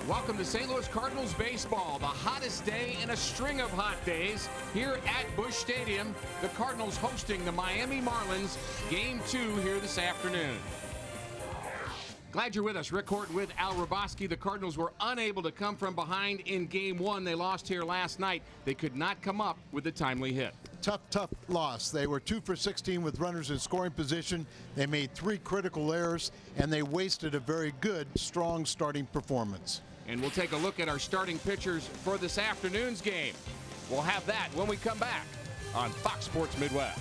Welcome to St. Louis Cardinals baseball, the hottest day in a string of hot days here at Busch Stadium. The Cardinals hosting the Miami Marlins, Game 2 here this afternoon. Glad you're with us. Rick Horton with Al Roboski. The Cardinals were unable to come from behind in Game 1. They lost here last night. They could not come up with a timely hit. Tough loss. They were 2 for 16 with runners in scoring position. They made 3 critical errors, and they wasted a very good, strong starting performance. And we'll take a look at our starting pitchers for this afternoon's game. We'll have that when we come back on Fox Sports Midwest.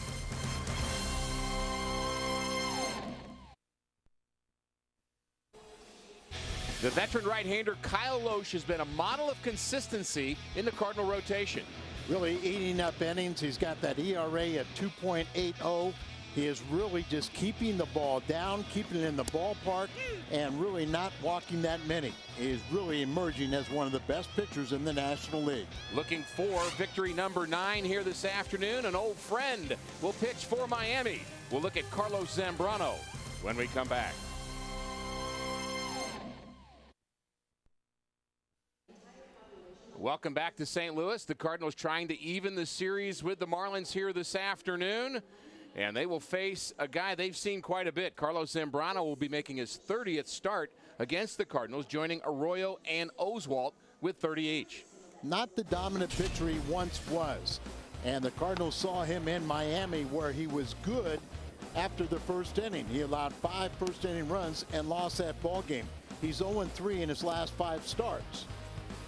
The veteran right-hander Kyle Lohse has been a model of consistency in the Cardinal rotation. Really eating up innings. He's got that ERA at 2.80. He is really just keeping the ball down, keeping it in the ballpark, and really not walking that many. He is really emerging as one of the best pitchers in the National League. Looking for victory number 9 here this afternoon. An old friend will pitch for Miami. We'll look at Carlos Zambrano when we come back. Welcome back to St. Louis. The Cardinals trying to even the series with the Marlins here this afternoon. And they will face a guy they've seen quite a bit. Carlos Zambrano will be making his 30th start against the Cardinals, joining Arroyo and Oswalt with 30 each. Not the dominant pitcher he once was. And the Cardinals saw him in Miami where he was good after the first inning. He allowed 5 first-inning runs and lost that ball game. He's 0-3 in his last 5 starts.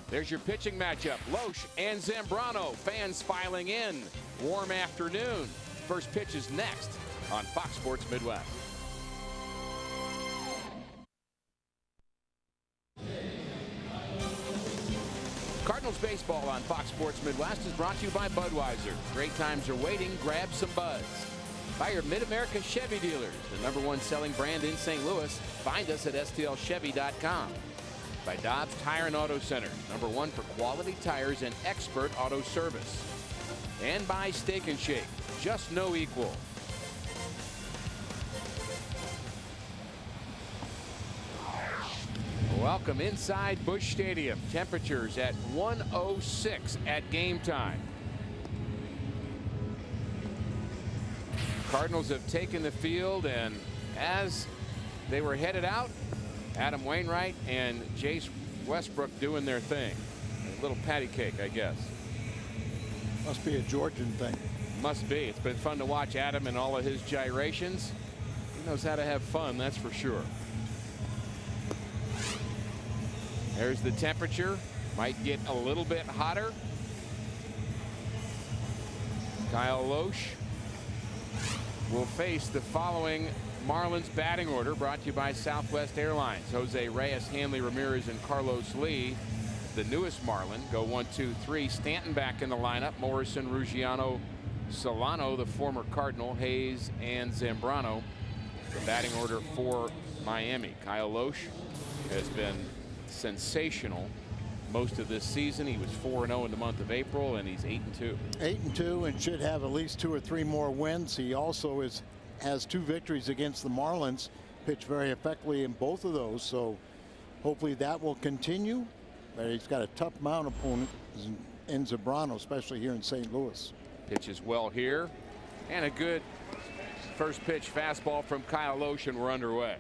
There's your pitching matchup. Lohse and Zambrano. Fans filing in. Warm afternoon. First pitch is next on Fox Sports Midwest. Cardinals baseball on Fox Sports Midwest is brought to you by Budweiser. Great times are waiting. Grab some buds. By your Mid-America Chevy dealers, the #1 selling brand in St. Louis. Find us at stlchevy.com. By Dobbs Tire and Auto Center, #1 for quality tires and expert auto service. And by Steak and Shake, just no equal. Welcome inside Busch Stadium. Temperatures at 106 at game time. Cardinals have taken the field, and as they were headed out, Adam Wainwright and Jace Westbrook doing their thing. A little patty cake, I guess. Must be a Georgian thing. Must be. It's been fun to watch Adam and all of his gyrations. He knows how to have fun, that's for sure. There's the temperature. Might get a little bit hotter. Kyle Lohse will face the following Marlins batting order, brought to you by Southwest Airlines. Jose Reyes, Hanley Ramirez, and Carlos Lee. The newest Marlin go 1, 2, 3. Stanton back in the lineup. Morrison, Ruggiano, Solano, the former Cardinal, Hayes, and Zambrano. The batting order for Miami. Kyle Lohse has been sensational most of this season. He was 4-0 in the month of April, and he's 8-2. 8-2, and should have at least 2 or 3 more wins. He also has 2 victories against the Marlins. Pitched very effectively in both of those, so hopefully that will continue. But he's got a tough mound opponent in Zambrano, especially here in St. Louis. Pitches well here, and a good first pitch fastball from Kyle Lohse, and we're underway.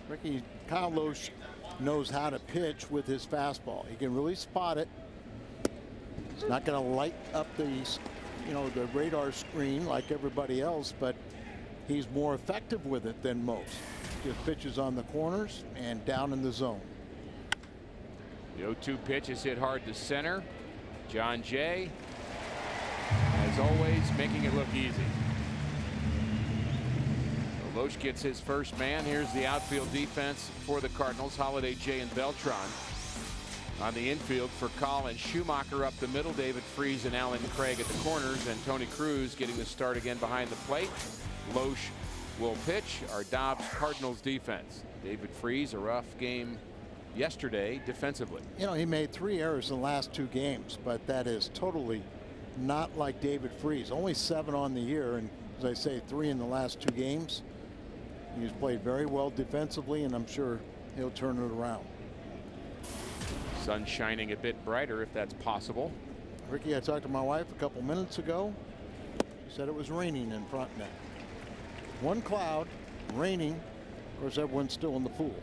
Ricky, Kyle Lohse knows how to pitch with his fastball. He can really spot it. It's not going to light up the radar screen like everybody else, but he's more effective with it than most. Just pitches on the corners and down in the zone. The 0-2 pitch is hit hard to center. John Jay, as always, making it look easy. Lohse gets his first man. Here's the outfield defense for the Cardinals. Holiday, Jay, and Beltran. On the infield for Colin Schumacher up the middle. David Freese and Alan Craig at the corners. And Tony Cruz getting the start again behind the plate. Lohse will pitch. Our Dobbs Cardinals defense. David Freese, a rough game yesterday defensively. He made 3 errors in the last 2 games, but that is totally not like David Freese. Only 7 on the year, and as I say, 3 in the last 2 games. He's played very well defensively, and I'm sure he'll turn it around. Sun shining a bit brighter if that's possible. Ricky, I talked to my wife a couple minutes ago. She said it was raining in front net. One cloud, raining. Of course, everyone's still in the pool.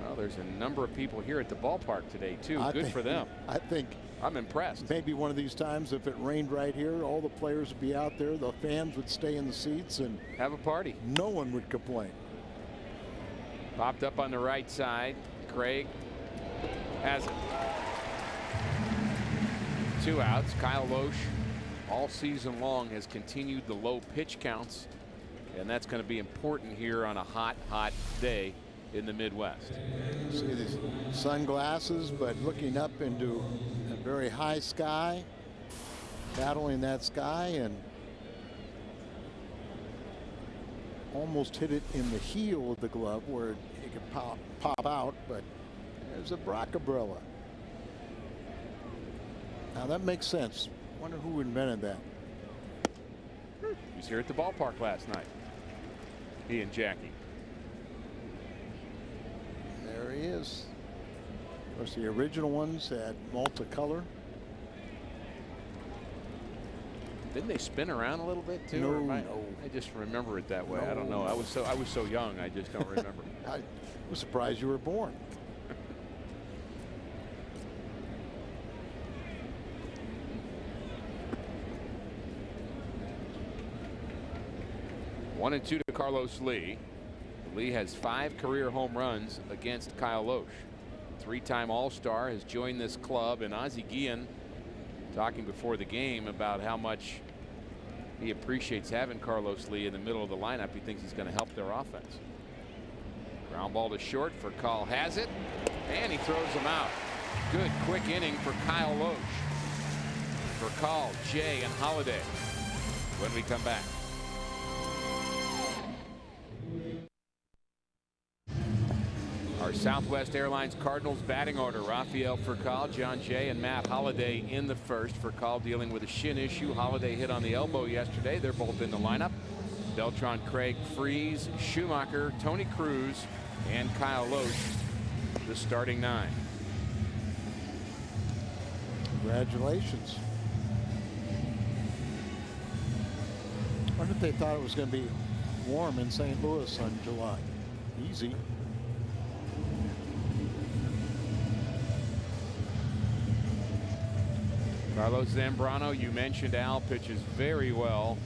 Well, there's a number of people here at the ballpark today, too. Good for them. I think I'm impressed. Maybe one of these times, if it rained right here, all the players would be out there, the fans would stay in the seats and have a party. No one would complain. Popped up on the right side. Craig has it. 2 outs. Kyle Loesch all season long has continued the low pitch counts, and that's going to be important here on a hot day in the Midwest. See these sunglasses, but looking up into a very high sky, battling that sky, and almost hit it in the heel of the glove where it could pop out, but there's a Braccabrella. Now that makes sense. Wonder who invented that. He was here at the ballpark last night. He and Jackie. There he is. Of course, the original ones had multicolor. Didn't they spin around a little bit too? No, I just remember it that way. No. I don't know. I was so young. I just don't remember. I was surprised you were born. One and 2 to Carlos Lee. Lee has 5 career home runs against Kyle Loesch. 3-time All-Star, has joined this club, and Ozzie Guillen talking before the game about how much he appreciates having Carlos Lee in the middle of the lineup. He thinks he's going to help their offense. Ground ball to short. Furcal has it, and he throws him out. Good quick inning for Kyle Loesch. Furcal, Jay, and Holiday when we come back. Our Southwest Airlines Cardinals batting order: Rafael Furcal, John Jay, and Matt Holliday in the first. Furcal dealing with a shin issue. Holliday hit on the elbow yesterday. They're both in the lineup. Beltran, Craig, Freese, Schumacher, Tony Cruz, and Kyle Loesch, the starting 9. Congratulations. I wonder if they thought it was going to be warm in St. Louis on July. Easy. Carlos Zambrano, you mentioned Al, pitches very well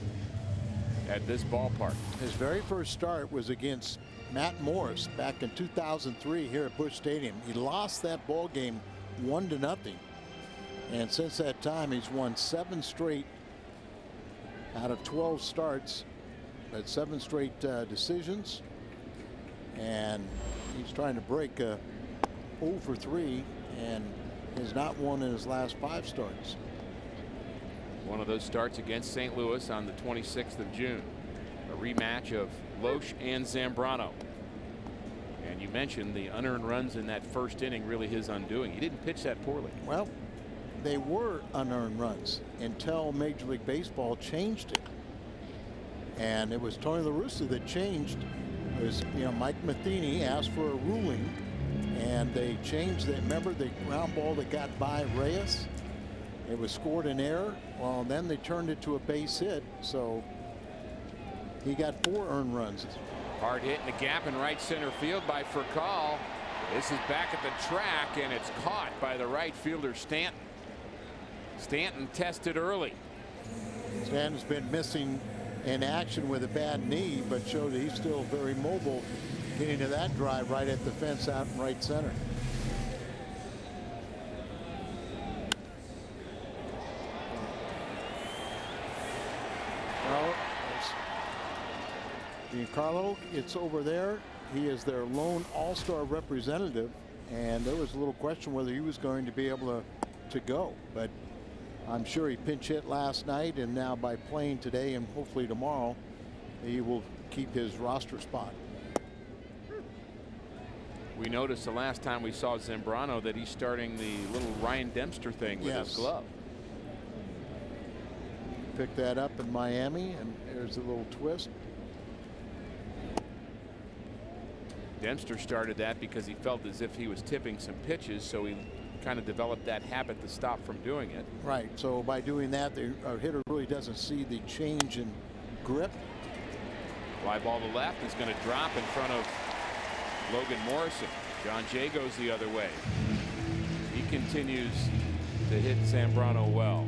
at this ballpark. His very first start was against Matt Morris back in 2003 here at Busch Stadium. He lost that ball game 1-0, and since that time he's won 7 straight out of 12 starts, but 7 straight decisions, and he's trying to break 0 for 3 and has not won in his last 5 starts. One of those starts against St. Louis on the 26th of June. A rematch of Loesch and Zambrano. And you mentioned the unearned runs in that first inning, really his undoing. He didn't pitch that poorly. Well, they were unearned runs until Major League Baseball changed it. And it was Tony La Russa that changed. It was, Mike Matheny asked for a ruling, and they changed that. Remember the ground ball that got by Reyes? It was scored in error. Well, then they turned it to a base hit, so he got 4 earned runs. Hard hit in the gap in right center field by Furcal. This is back at the track, and it's caught by the right fielder Stanton. Stanton tested early. Stanton's been missing in action with a bad knee, but showed that he's still very mobile, getting to that drive right at the fence out in right center. Well, Giancarlo, it's over there. He is their lone all-star representative, and there was a little question whether he was going to be able to go, but I'm sure he pinch hit last night, and now by playing today and hopefully tomorrow, he will keep his roster spot. We noticed the last time we saw Zambrano that he's starting the little Ryan Dempster thing with his glove. Picked that up in Miami, and there's a little twist. Dempster started that because he felt as if he was tipping some pitches, so he kind of developed that habit to stop from doing it. Right. So by doing that, the hitter really doesn't see the change in grip. Fly ball to left is going to drop in front of Logan Morrison. John Jay goes the other way. He continues to hit Zambrano well.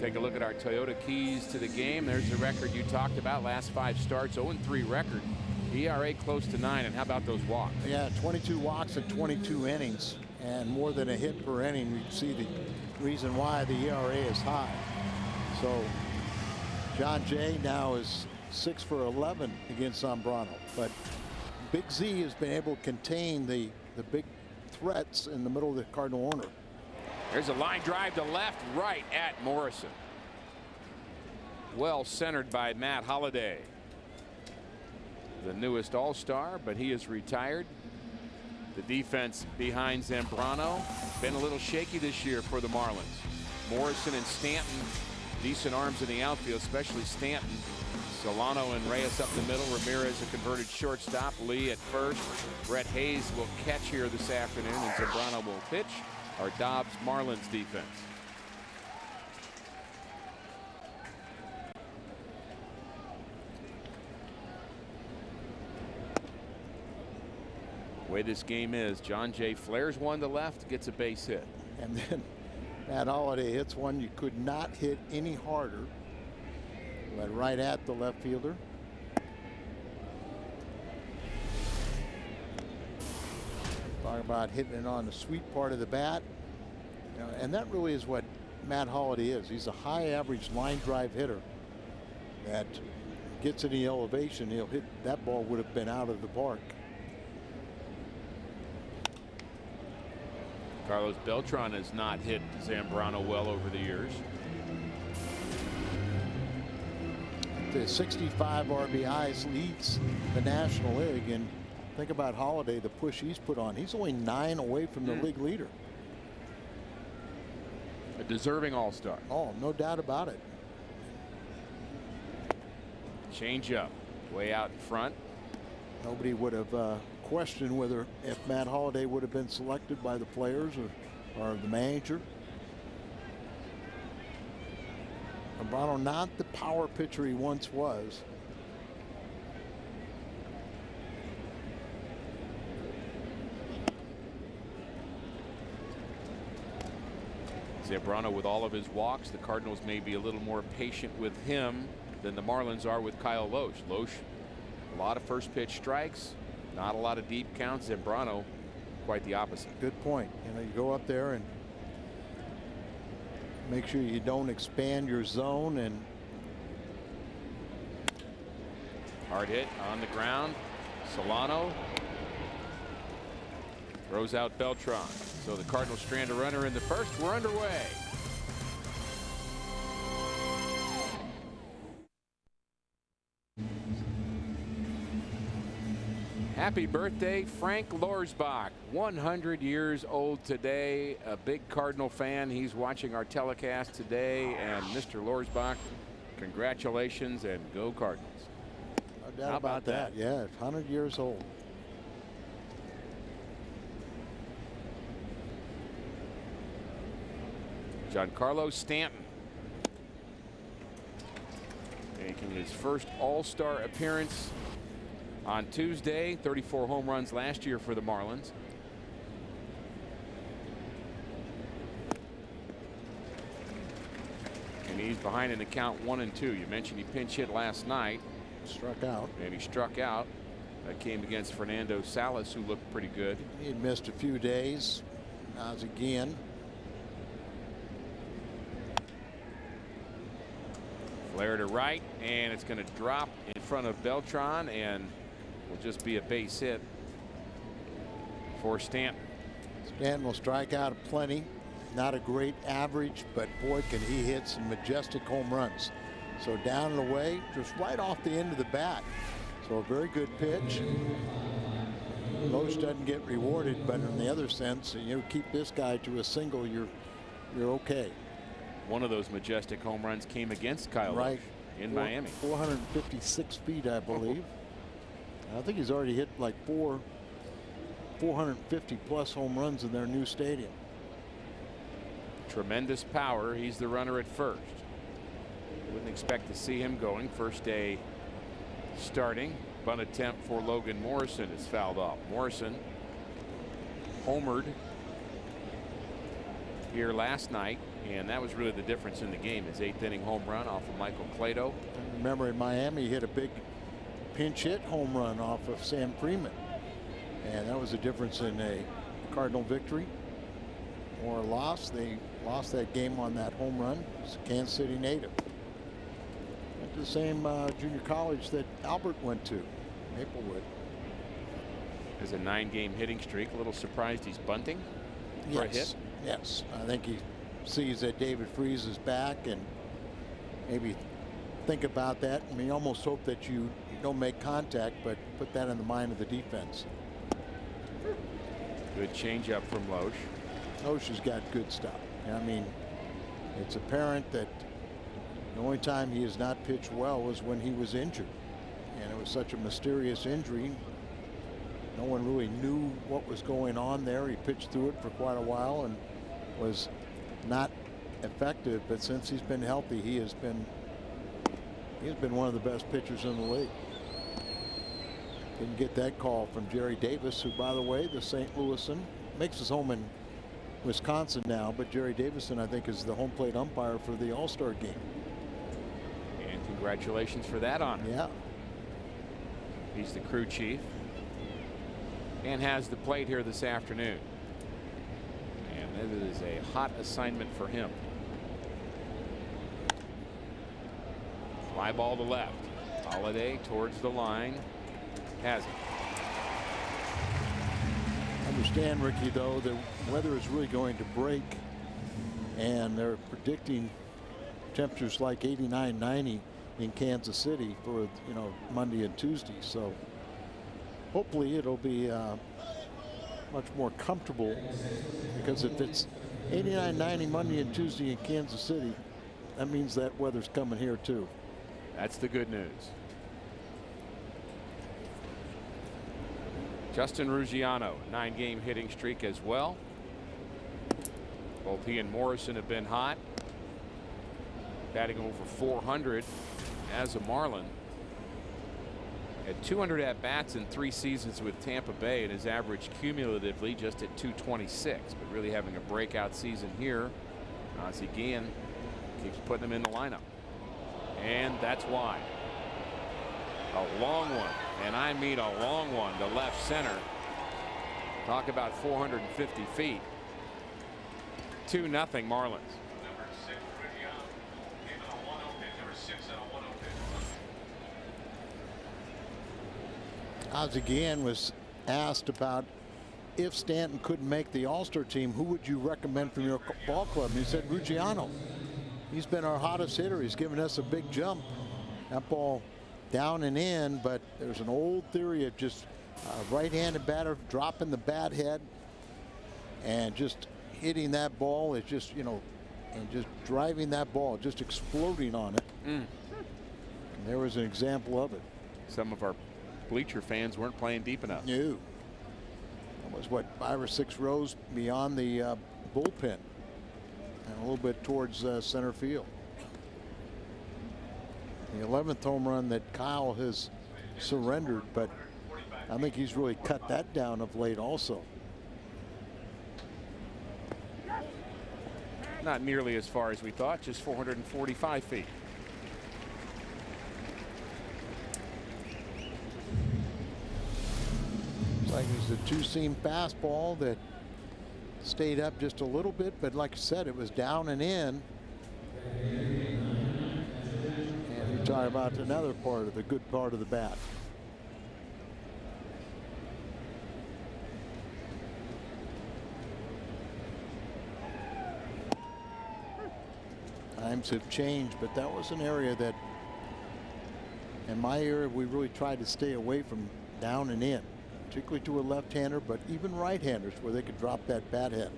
Take a look at our Toyota keys to the game. There's the record you talked about. Last 5 starts, 0-3 record. ERA close to 9. And how about those walks? Yeah, 22 walks in 22 innings, and more than a hit per inning. We see the reason why the ERA is high. So John Jay now is 6 for 11 against Zambrano, but Big Z has been able to contain the big threats in the middle of the Cardinal order. There's a line drive to left, right at Morrison. Well centered by Matt Holliday, the newest All-Star, but he is retired. The defense behind Zambrano been a little shaky this year for the Marlins. Morrison and Stanton, decent arms in the outfield, especially Stanton. Solano and Reyes up the middle. Ramirez a converted shortstop. Lee at first. Brett Hayes will catch here this afternoon, and Zambrano will pitch. Our Dobbs Marlins defense. The way this game is, John Jay flares one to left, gets a base hit. And then Matt Holliday hits one you could not hit any harder. Went right at the left fielder. Talk about hitting it on the sweet part of the bat. You know, and that really is what Matt Holliday is. He's a high average line drive hitter that gets any elevation, he'll hit. That ball would have been out of the park. Carlos Beltran has not hit Zambrano well over the years. The 65 RBIs leads the National League, and think about Holliday, the push he's put on. He's only 9 away from the league leader. A deserving All-Star. Oh, no doubt about it. Change up, way out in front. Nobody would have questioned whether if Matt Holliday would have been selected by the players or the manager. Zambrano not the power pitcher he once was. Zambrano with all of his walks. The Cardinals may be a little more patient with him than the Marlins are with Kyle Loesch. Loesch, a lot of first pitch strikes, not a lot of deep counts. Zambrano, quite the opposite. Good point. You know, you go up there and make sure you don't expand your zone. And hard hit on the ground. Solano throws out Beltran. So the Cardinals strand a runner in the first. We're underway. Happy birthday, Frank Lorsbach, 100 years old today. A big Cardinal fan. He's watching our telecast today. And Mr. Lorsbach, congratulations and go Cardinals. No doubt about that. Yeah, 100 years old. Giancarlo Stanton making his first All-Star appearance on Tuesday. 34 home runs last year for the Marlins. And he's behind in the count 1-2. You mentioned he pinch hit last night. Struck out. And he struck out. That came against Fernando Salas, who looked pretty good. He had missed a few days. Now it's again. Flare to right, and it's going to drop in front of Beltran, and will just be a base hit for Stanton. Stanton will strike out plenty. Not a great average, but boy, can he hit some majestic home runs. So down and away, just right off the end of the bat. So a very good pitch. Loesch doesn't get rewarded, but in the other sense, you keep this guy to a single, you're okay. One of those majestic home runs came against Kyle Loesch in Miami. 456 feet, I believe. I think he's already hit like 4 450 plus home runs in their new stadium. Tremendous power. He's the runner at first. Wouldn't expect to see him going. First day starting. Bunt attempt for Logan Morrison is fouled off. Morrison homered here last night, and that was really the difference in the game. His 8th inning home run off of Michael Clado. I remember in Miami, he hit a big pinch hit home run off of Sam Freeman, and that was a difference in a Cardinal victory or a loss. They lost that game on that home run. It's a Kansas City native. Went to the same junior college that Albert went to, Maplewood. There's a 9-game hitting streak. A little surprised he's bunting for a hit. Yes, I think he sees that David Freese is back and maybe think about that. I mean, you almost hope that you don't make contact, but put that in the mind of the defense. Good changeup from Loesch. Loesch has got good stuff. I mean, it's apparent that the only time he has not pitched well was when he was injured, and it was such a mysterious injury. No one really knew what was going on there. He pitched through it for quite a while and was not effective, but since he's been healthy, he has been one of the best pitchers in the league. Didn't get that call from Jerry Davis, who, by the way, the St. Louisan, makes his home in Wisconsin now, but Jerry Davison, I think, is the home plate umpire for the All-Star game. And congratulations for that honor. Yeah. He's the crew chief and has the plate here this afternoon. And it is a hot assignment for him. Fly ball to left. Holiday towards the line. Has it. Understand, Ricky, though, the weather is really going to break, and they're predicting temperatures like 89, 90 in Kansas City for, Monday and Tuesday. So hopefully it'll be much more comfortable, because if it's 89, 90 Monday and Tuesday in Kansas City, that means that weather's coming here too. That's the good news. Justin Ruggiano, 9-game hitting streak as well. Both he and Morrison have been hot. Batting over 400 as a Marlin. Had 200 at-bats in 3 seasons with Tampa Bay, and his average cumulatively just at 226. But really having a breakout season here. Ozzie Guillen keeps putting him in the lineup. And that's why. A long one, and I mean a long one, to left center. Talk about 450 feet. 2-0 Marlins. Ozzie Guillen was asked about if Stanton couldn't make the All-Star team, who would you recommend from your ball club? And he said Ruggiano. He's been our hottest hitter. He's given us a big jump. That ball down and in, but there's an old theory of just right-handed batter dropping the bat head and just hitting that ball. Is just, and just driving that ball, just exploding on it. And there was an example of it. Some of our bleacher fans weren't playing deep enough. No. That was what, 5 or 6 rows beyond the bullpen, and a little bit towards center field. The 11th home run that Kyle has surrendered, but I think he's really cut that down of late also. Not nearly as far as we thought, just 445 feet. It's like it was a two-seam fastball that stayed up just a little bit, but like I said, it was down and in. And you talk about another part of the good part of the bat. Times have changed, but that was an area that, in my era, we really tried to stay away from down and in, particularly to a left-hander, but even right-handers where they could drop that bat head.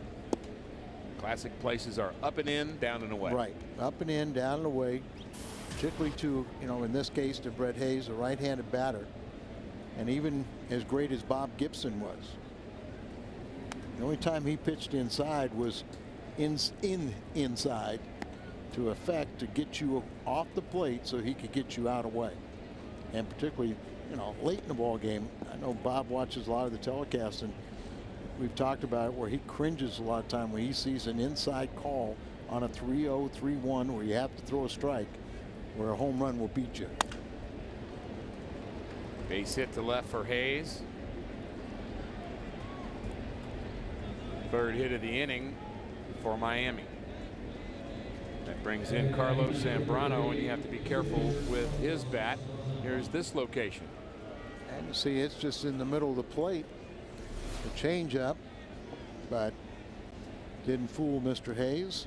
Classic places are up and in, down and away. Right, up and in, down and away, particularly to, in this case, to Brett Hayes, a right-handed batter, and even as great as Bob Gibson was. The only time he pitched inside was inside to effect to get you off the plate so he could get you out of way. And particularly, you know, late in the ball game. I know Bob watches a lot of the telecasts, and we've talked about it where he cringes a lot of time when he sees an inside call on a 3-0, 3-1 where you have to throw a strike, where a home run will beat you. Base hit to left for Hayes. Third hit of the inning for Miami. That brings in Carlos Zambrano, and you have to be careful with his bat. Here's this location. And you see it's just in the middle of the plate. The changeup, but didn't fool Mr. Hayes.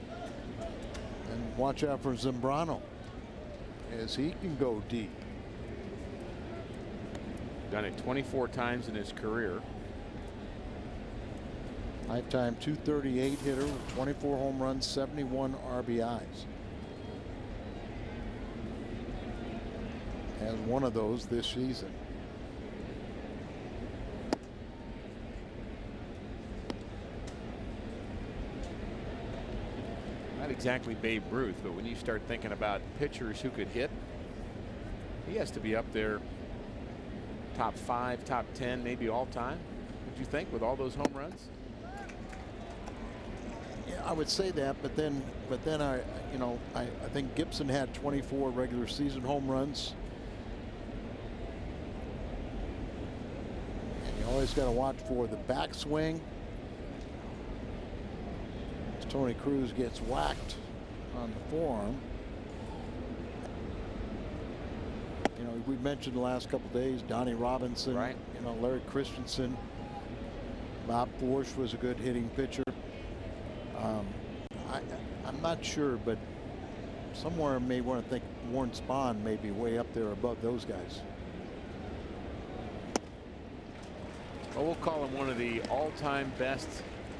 And watch out for Zambrano as he can go deep. Done it 24 times in his career. Lifetime .238 hitter with 24 home runs, 71 RBIs. Has one of those this season. Not exactly Babe Ruth, but when you start thinking about pitchers who could hit, he has to be up there top 5, top 10, maybe all time. Would you think, with all those home runs? Yeah, I would say that, but then I think Gibson had 24 regular season home runs. And you always got to watch for the backswing. Tony Cruz gets whacked on the forearm. You know, we mentioned the last couple days, Donnie Robinson, right? You know, Larry Christensen, Bob Forsch was a good hitting pitcher. I'm not sure, but somewhere I may want to think Warren Spahn may be way up there above those guys. Well, we'll call him one of the all-time best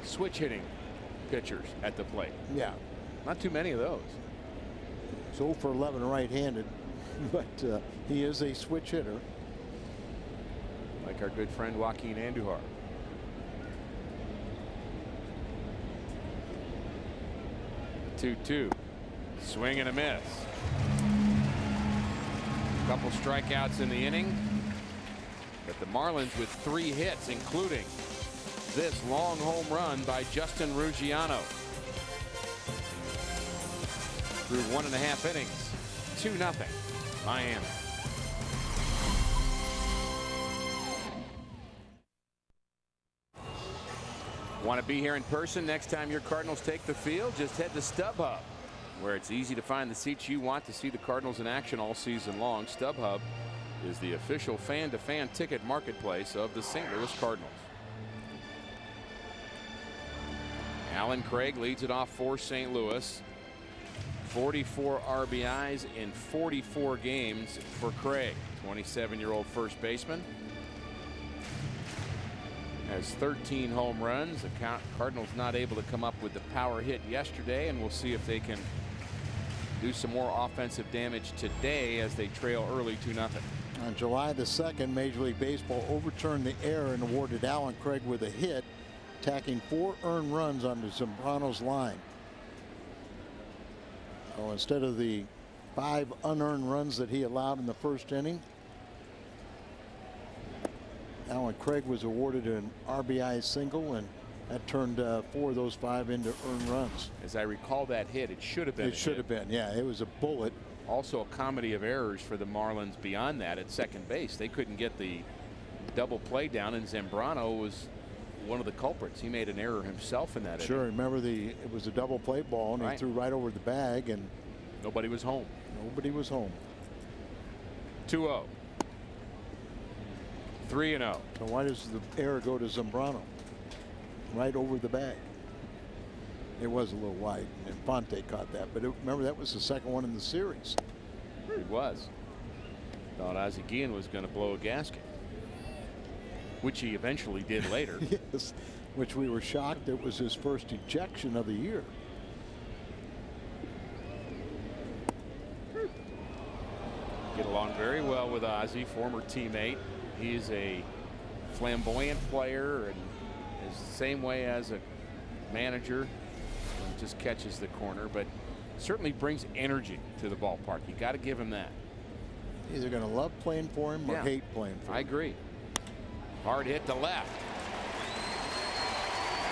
switch hitting pitchers at the plate. Yeah, not too many of those. So for 11 right-handed, but he is a switch hitter, like our good friend Joaquin Andujar. 2-2. Swing and a miss. A couple strikeouts in the inning, but the Marlins with 3 hits, including this long home run by Justin Ruggiano. Through 1.5 innings, 2-0 Miami. Want to be here in person next time your Cardinals take the field? Just head to StubHub, where it's easy to find the seats you want to see the Cardinals in action all season long. StubHub is the official fan-to-fan ticket marketplace of the St. Louis Cardinals. Alan Craig leads it off for St. Louis. 44 RBIs in 44 games for Craig. 27-year-old first baseman. Has 13 home runs. The Cardinals not able to come up with the power hit yesterday, and we'll see if they can do some more offensive damage today as they trail early 2-0. On July the 2nd, Major League Baseball overturned the error and awarded Alan Craig with a hit, tacking 4 earned runs onto Zambrano's line. So instead of the 5 unearned runs that he allowed in the first inning, Alan Craig was awarded an RBI single, and that turned 4 of those 5 into earned runs. As I recall that hit, it should have been. It should have been, yeah. It was a bullet. Also a comedy of errors for the Marlins beyond that at second base. They couldn't get the double play down, and Zambrano was one of the culprits. He made an error himself in that. Sure, remember it was a double play ball, and he threw right over the bag, and nobody was home. Nobody was home. 2-0. 3-0. So why does the error go to Zambrano? Right over the bag. It was a little wide, and Fonte caught that. But remember, that was the second one in the series. It was. Thought Ozzie Guillen was going to blow a gasket, which he eventually did later. Yes, which we were shocked it was his first ejection of the year. Get along very well with Ozzie, former teammate. He's a flamboyant player and is the same way as a manager, just catches the corner, but certainly brings energy to the ballpark. You got to give him that. Either going to love playing for him or hate playing for him. I agree. Hard hit to left.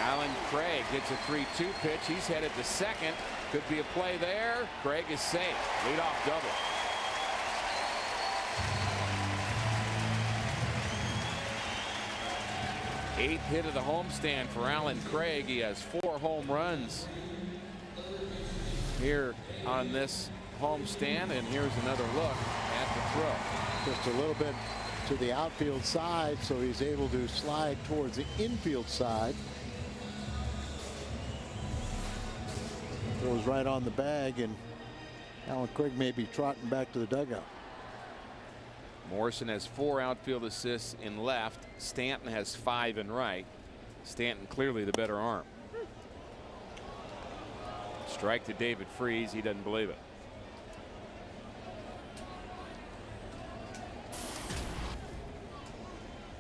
Alan Craig hits a 3-2 pitch. He's headed to second. Could be a play there. Craig is safe. Leadoff double. Eighth hit of the homestand for Alan Craig. He has 4 home runs here on this homestand, and here's another look at the throw. Just a little bit to the outfield side, so he's able to slide towards the infield side. Throws right on the bag, and Alan Craig may be trotting back to the dugout. Morrison has 4 outfield assists in left. Stanton has 5 in right. Stanton clearly the better arm. Strike to David Freese. He doesn't believe it.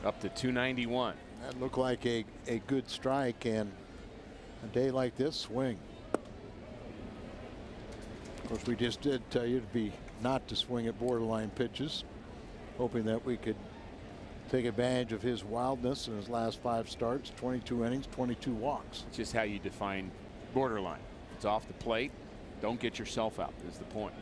Up to 291. That looked like a good strike, and a day like this, swing. Of course, we just did tell you to be not to swing at borderline pitches, hoping that we could take advantage of his wildness in his last 5 starts, 22 innings, 22 walks. It's just how you define borderline. It's off the plate. Don't get yourself out is the point.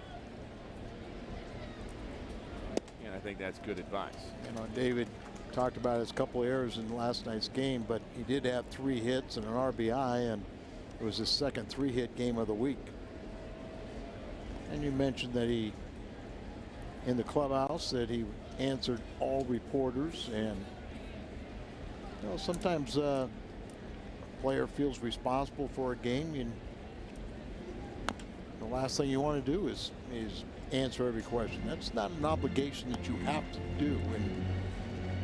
And I think that's good advice. You know, David talked about his couple errors in last night's game, but he did have 3 hits and an RBI, and it was his second 3-hit game of the week. And you mentioned that he, in the clubhouse, that he answered all reporters, and you know, sometimes a player feels responsible for a game, and the last thing you want to do is answer every question. That's not an obligation that you have to do. And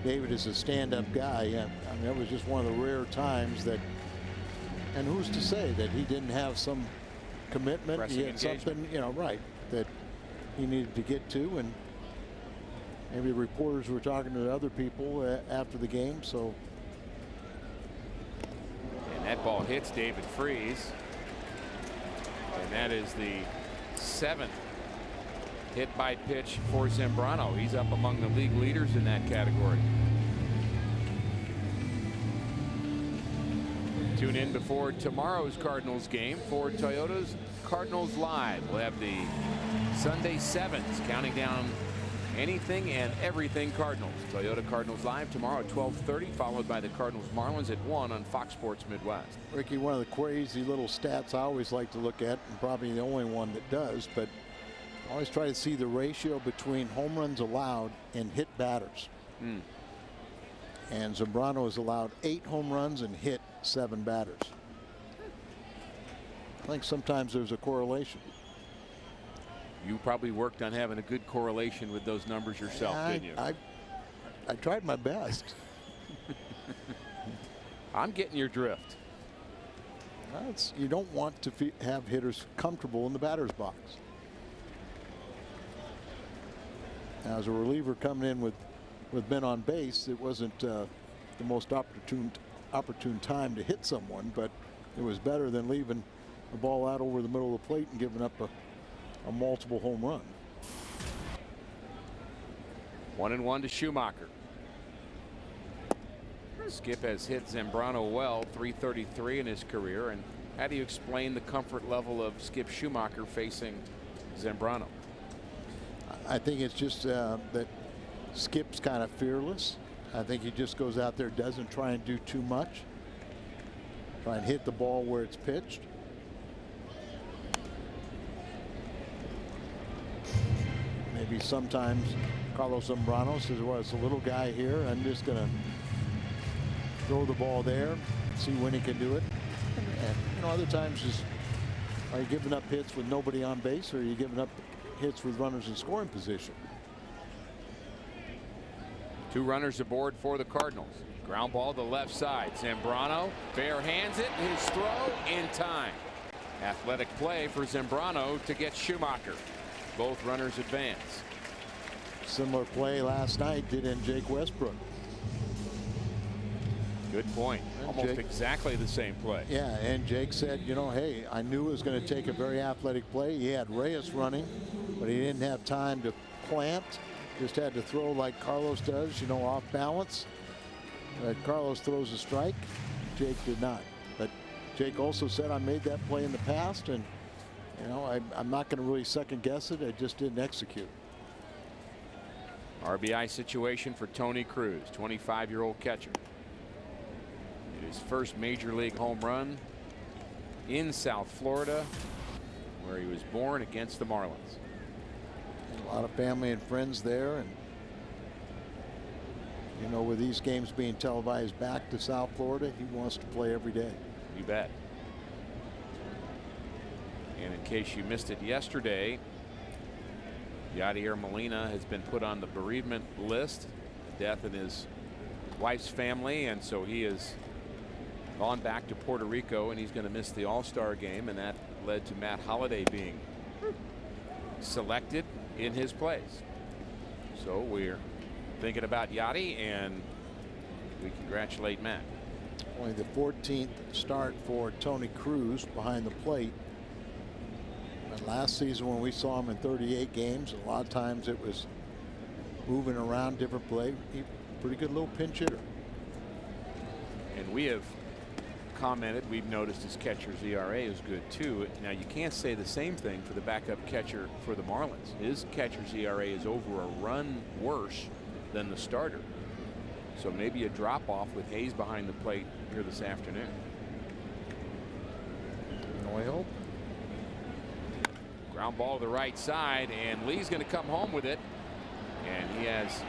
David is a stand-up guy. I mean, that was just one of the rare times that, and who's to say that he didn't have some commitment, he had something, you know, right, that he needed to get to, and maybe reporters were talking to other people after the game. So, and that ball hits David Freese, and that is the 7th hit by pitch for Zambrano. He's up among the league leaders in that category. Tune in before tomorrow's Cardinals game for Toyota's Cardinals Live. We'll have the Sunday 7s counting down anything and everything Cardinals. Toyota Cardinals Live tomorrow at 12:30, followed by the Cardinals Marlins at 1 on Fox Sports Midwest. Ricky, one of the crazy little stats I always like to look at, and probably the only one that does, but I always try to see the ratio between home runs allowed and hit batters. And Zambrano has allowed 8 home runs and hit 7 batters. I think sometimes there's a correlation. You probably worked on having a good correlation with those numbers yourself, didn't you? I tried my best. I'm getting your drift. You don't want to have hitters comfortable in the batter's box. Now, as a reliever coming in with men on base, it wasn't the most opportune time to hit someone, but it was better than leaving the ball out over the middle of the plate and giving up a multiple home run. 1-1 to Schumacher. Skip has hit Zambrano well, .333 in his career. And how do you explain the comfort level of Skip Schumacher facing Zambrano? I think it's just that Skip's kind of fearless. I think he just goes out there, doesn't try and do too much. Try and hit the ball where it's pitched. Maybe sometimes Carlos Zambrano says, well, it's a little guy here. I'm just going to throw the ball there, see when he can do it. And you know, other times just, are you giving up hits with nobody on base, or are you giving up hits with runners in scoring position? 2 runners aboard for the Cardinals. Ground ball to the left side. Zambrano bare hands it. His throw in time. Athletic play for Zambrano to get Schumacher. Both runners advance. Similar play last night did in Jake Westbrook. Good point. Almost Jake, exactly the same play. Yeah, and Jake said, you know, hey, I knew it was going to take a very athletic play. He had Reyes running, but he didn't have time to plant. Just had to throw like Carlos does, you know, off balance. Carlos throws a strike. Jake did not. But Jake also said, I made that play in the past, and, you know, I'm not going to really second guess it. I just didn't execute. RBI situation for Tony Cruz, 25-year-old catcher. His first major league home run in South Florida, where he was born, against the Marlins. A lot of family and friends there, and you know, with these games being televised back to South Florida, he wants to play every day. You bet. And in case you missed it yesterday, Yadier Molina has been put on the bereavement list, the death in his wife's family, and so he is gone back to Puerto Rico, and he's going to miss the All-Star game, and that led to Matt Holliday being selected in his place. So we're thinking about Yachty, and we congratulate Matt. Only the 14th start for Tony Cruz behind the plate. And last season when we saw him in 38 games, a lot of times it was moving around, different play. Pretty good little pinch hitter. And we have commented, we've noticed his catcher's ERA is good too. Now you can't say the same thing for the backup catcher for the Marlins. His catcher's ERA is over a run worse than the starter. So maybe a drop off with Hayes behind the plate here this afternoon. No, I hope. Ground ball to the right side, and Lee's going to come home with it, and he has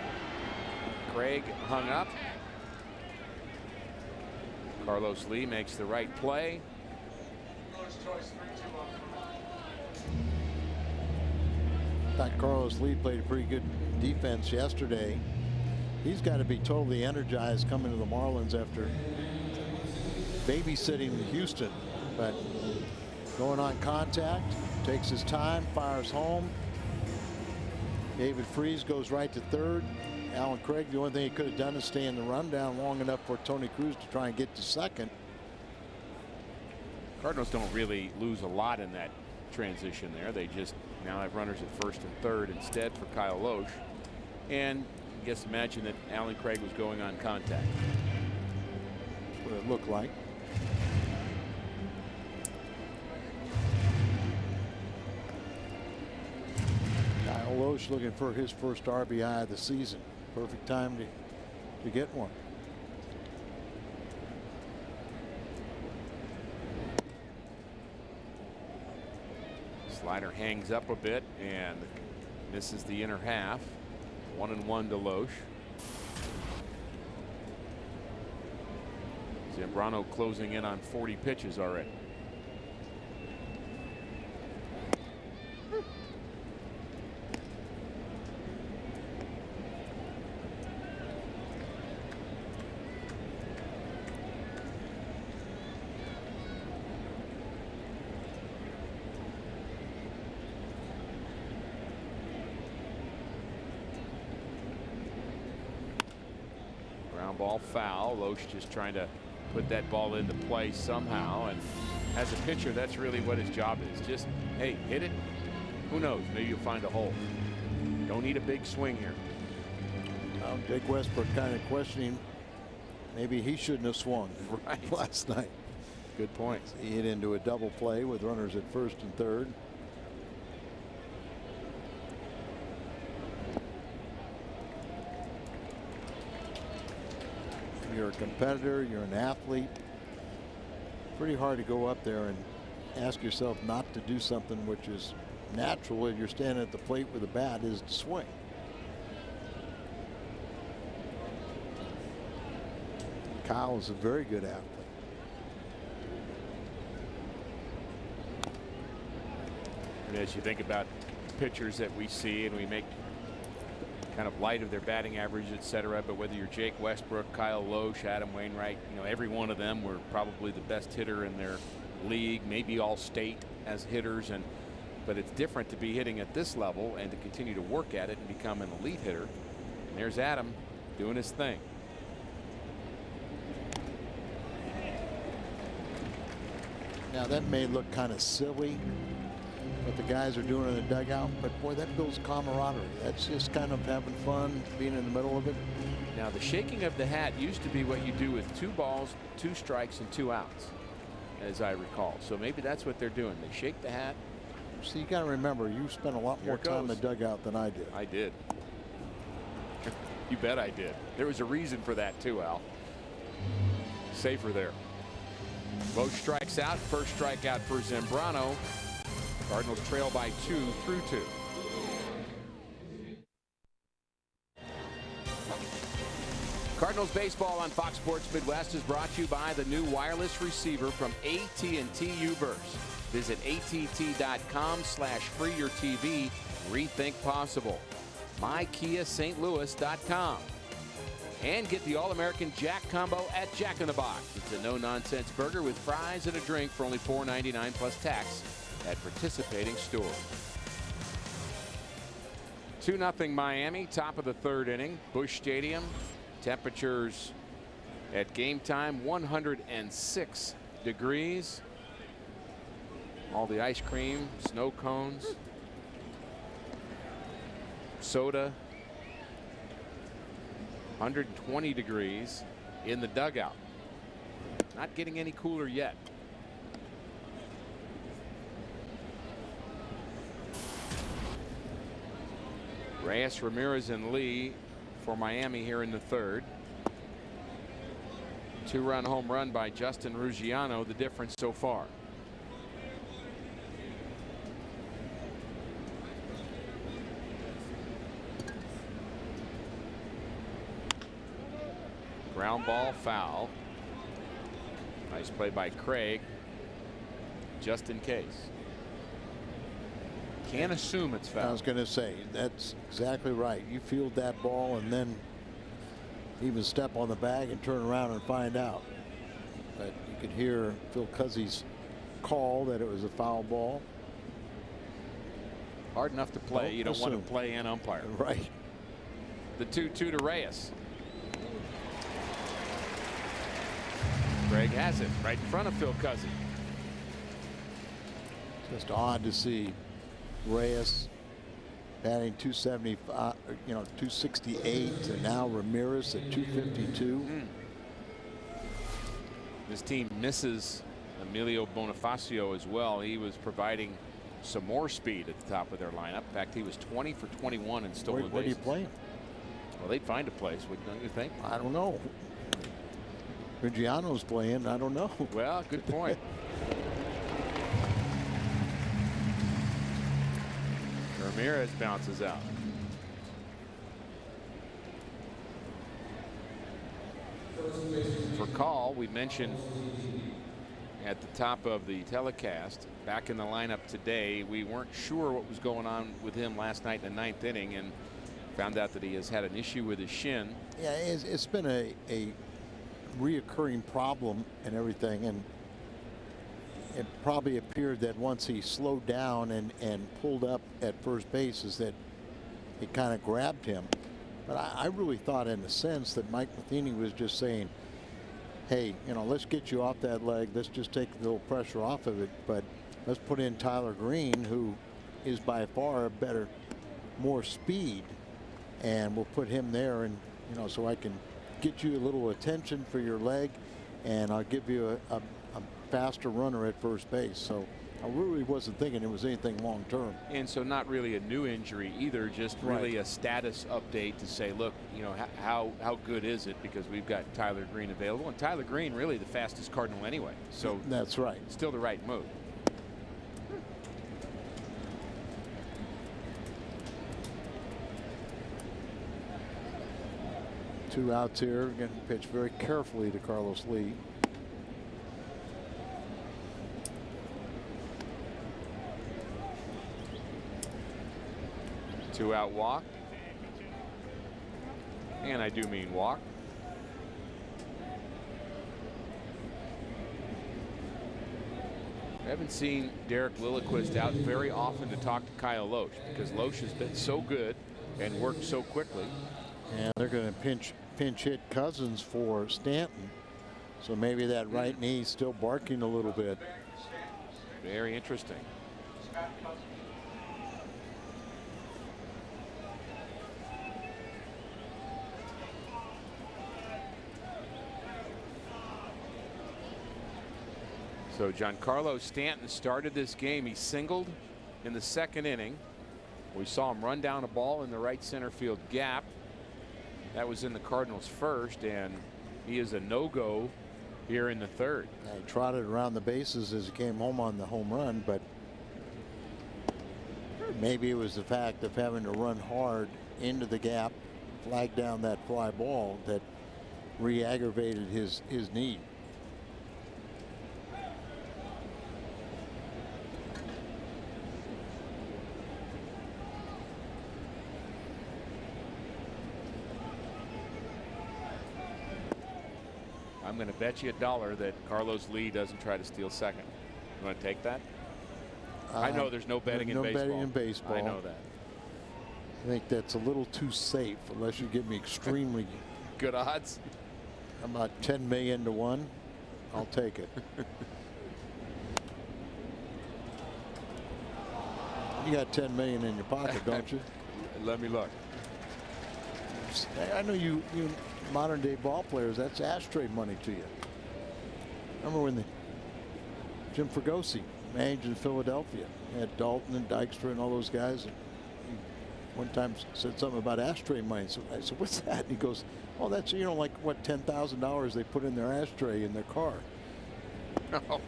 Craig hung up. Carlos Lee makes the right play. I thought Carlos Lee played a pretty good defense yesterday. He's got to be totally energized coming to the Marlins after babysitting in Houston, but going on contact, takes his time, fires home. David Freese goes right to third. Alan Craig, the only thing he could have done is stay in the rundown long enough for Tony Cruz to try and get to second. Cardinals don't really lose a lot in that transition there. They just now have runners at first and third instead for Kyle Loesch. And I guess imagine that Alan Craig was going on contact. That's what it looked like. Kyle Loesch looking for his first RBI of the season. Perfect time to get one. Slider hangs up a bit and misses the inner half. 1-1 to Loesch. Zambrano closing in on 40 pitches already. Ball foul. Loesch just trying to put that ball into play somehow, and as a pitcher that's really what his job is. Just, hey, hit it. Who knows, maybe you'll find a hole. Don't need a big swing here. Well, Jake Westbrook kind of questioning maybe he shouldn't have swung last night. Good point. He hit into a double play with runners at first and third. You're a competitor, you're an athlete. Pretty hard to go up there and ask yourself not to do something which is natural if you're standing at the plate with a bat, is to swing. Kyle is a very good athlete. And as you think about pitchers that we see and we make kind of light of their batting average, etc., but whether you're Jake Westbrook, Kyle Loesch, Adam Wainwright, you know, every one of them were probably the best hitter in their league, maybe all state as hitters, and but it's different to be hitting at this level and to continue to work at it and become an elite hitter. And there's Adam doing his thing. Now that may look kind of silly, what the guys are doing in the dugout, but boy, that builds camaraderie. That's just kind of having fun, being in the middle of it. Now the shaking of the hat used to be what you do with 2 balls, 2 strikes, and 2 outs, as I recall. So maybe that's what they're doing. They shake the hat. See, you got to remember, you spent a lot more time in the dugout than I did. I did. You bet I did. There was a reason for that too, Al. Safer there. Loesch strikes out. First strikeout for Zambrano. Cardinals trail by 2 through 2. Cardinals baseball on Fox Sports Midwest is brought to you by the new wireless receiver from AT&T Uverse. Visit att.com/freeyourtv. Rethink possible. MyKiaSt.Louis.com. And get the All-American Jack Combo at Jack in the Box. It's a no-nonsense burger with fries and a drink for only $4.99 plus tax at participating stores. 2-0 Miami, top of the 3rd inning. Busch Stadium. Temperatures at game time 106 degrees. All the ice cream, snow cones, soda. 120 degrees in the dugout. Not getting any cooler yet. Reyes, Ramirez, and Lee for Miami here in the 3rd. 2-run home run by Justin Ruggiano, the difference so far. Ground ball, foul. Nice play by Craig, just in case. Can't assume it's foul. I was going to say, that's exactly right. You field that ball and then even step on the bag and turn around and find out. But you could hear Phil Cuzzy's call that it was a foul ball. Hard enough to play. You don't want to play and umpire. Right. The 2-2 to Reyes. Craig has it right in front of Phil Cuzzy. Just odd to see Reyes batting 275, 268, and now Ramirez at 252. This team misses Emilio Bonifacio as well. He was providing some more speed at the top of their lineup. In fact, he was 20 for 21 and stolen bases. Where do you play him? Well, they'd find a place, don't you think? I don't know. Ruggiano's playing. I don't know. Well, good point. Ramirez bounces out. For call, we mentioned at the top of the telecast, back in the lineup today, we weren't sure what was going on with him last night in the 9th inning, and found out that he has had an issue with his shin. Yeah, it's been a reoccurring problem and everything, and it probably appeared that once he slowed down and pulled up at first base is that it kind of grabbed him. But I really thought in a sense that Mike Matheny was just saying, hey, let's get you off that leg, let's just take a little pressure off of it, but let's put in Tyler Green, who is by far better, more speed, and we'll put him there, and so I can get you a little attention for your leg, and I'll give you a faster runner at first base. So I really wasn't thinking it was anything long term. And so not really a new injury either, just really a status update to say, look, how good is it, because we've got Tyler Green available, and Tyler Green really the fastest Cardinal anyway. So that's right. Still the right move. Two outs here. Again, pitch very carefully to Carlos Lee. Two-out walk. And I do mean walk. I haven't seen Derek Lilliquist out very often to talk to Kyle Loesch, because Loesch has been so good and worked so quickly. And they're going to pinch hit Cousins for Stanton. So maybe that right knee still barking a little bit. Very interesting. So Giancarlo Stanton started this game. He singled in the second inning. We saw him run down a ball in the right center field gap. That was in the Cardinals' first, and he is a no-go here in the third. He trotted around the bases as he came home on the home run, but maybe it was the fact of having to run hard into the gap, flag down that fly ball, that re-aggravated his knee. I'm going to bet you $1 that Carlos Lee doesn't try to steal second. You want to take that? I know there's no betting in baseball. No betting in baseball. I know that. I think that's a little too safe unless you give me extremely good odds. About 10 million to 1. I'll take it. You got 10 million in your pocket, don't you? Let me look. I know you modern day ball players, that's ashtray money to you. Remember when Jim Fregosi managed in Philadelphia, he had Dalton and Dykstra and all those guys. And he one time said something about ashtray money. So I said, what's that? And he goes, oh, that's, you know, like what, $10,000 they put in their ashtray in their car. Oh.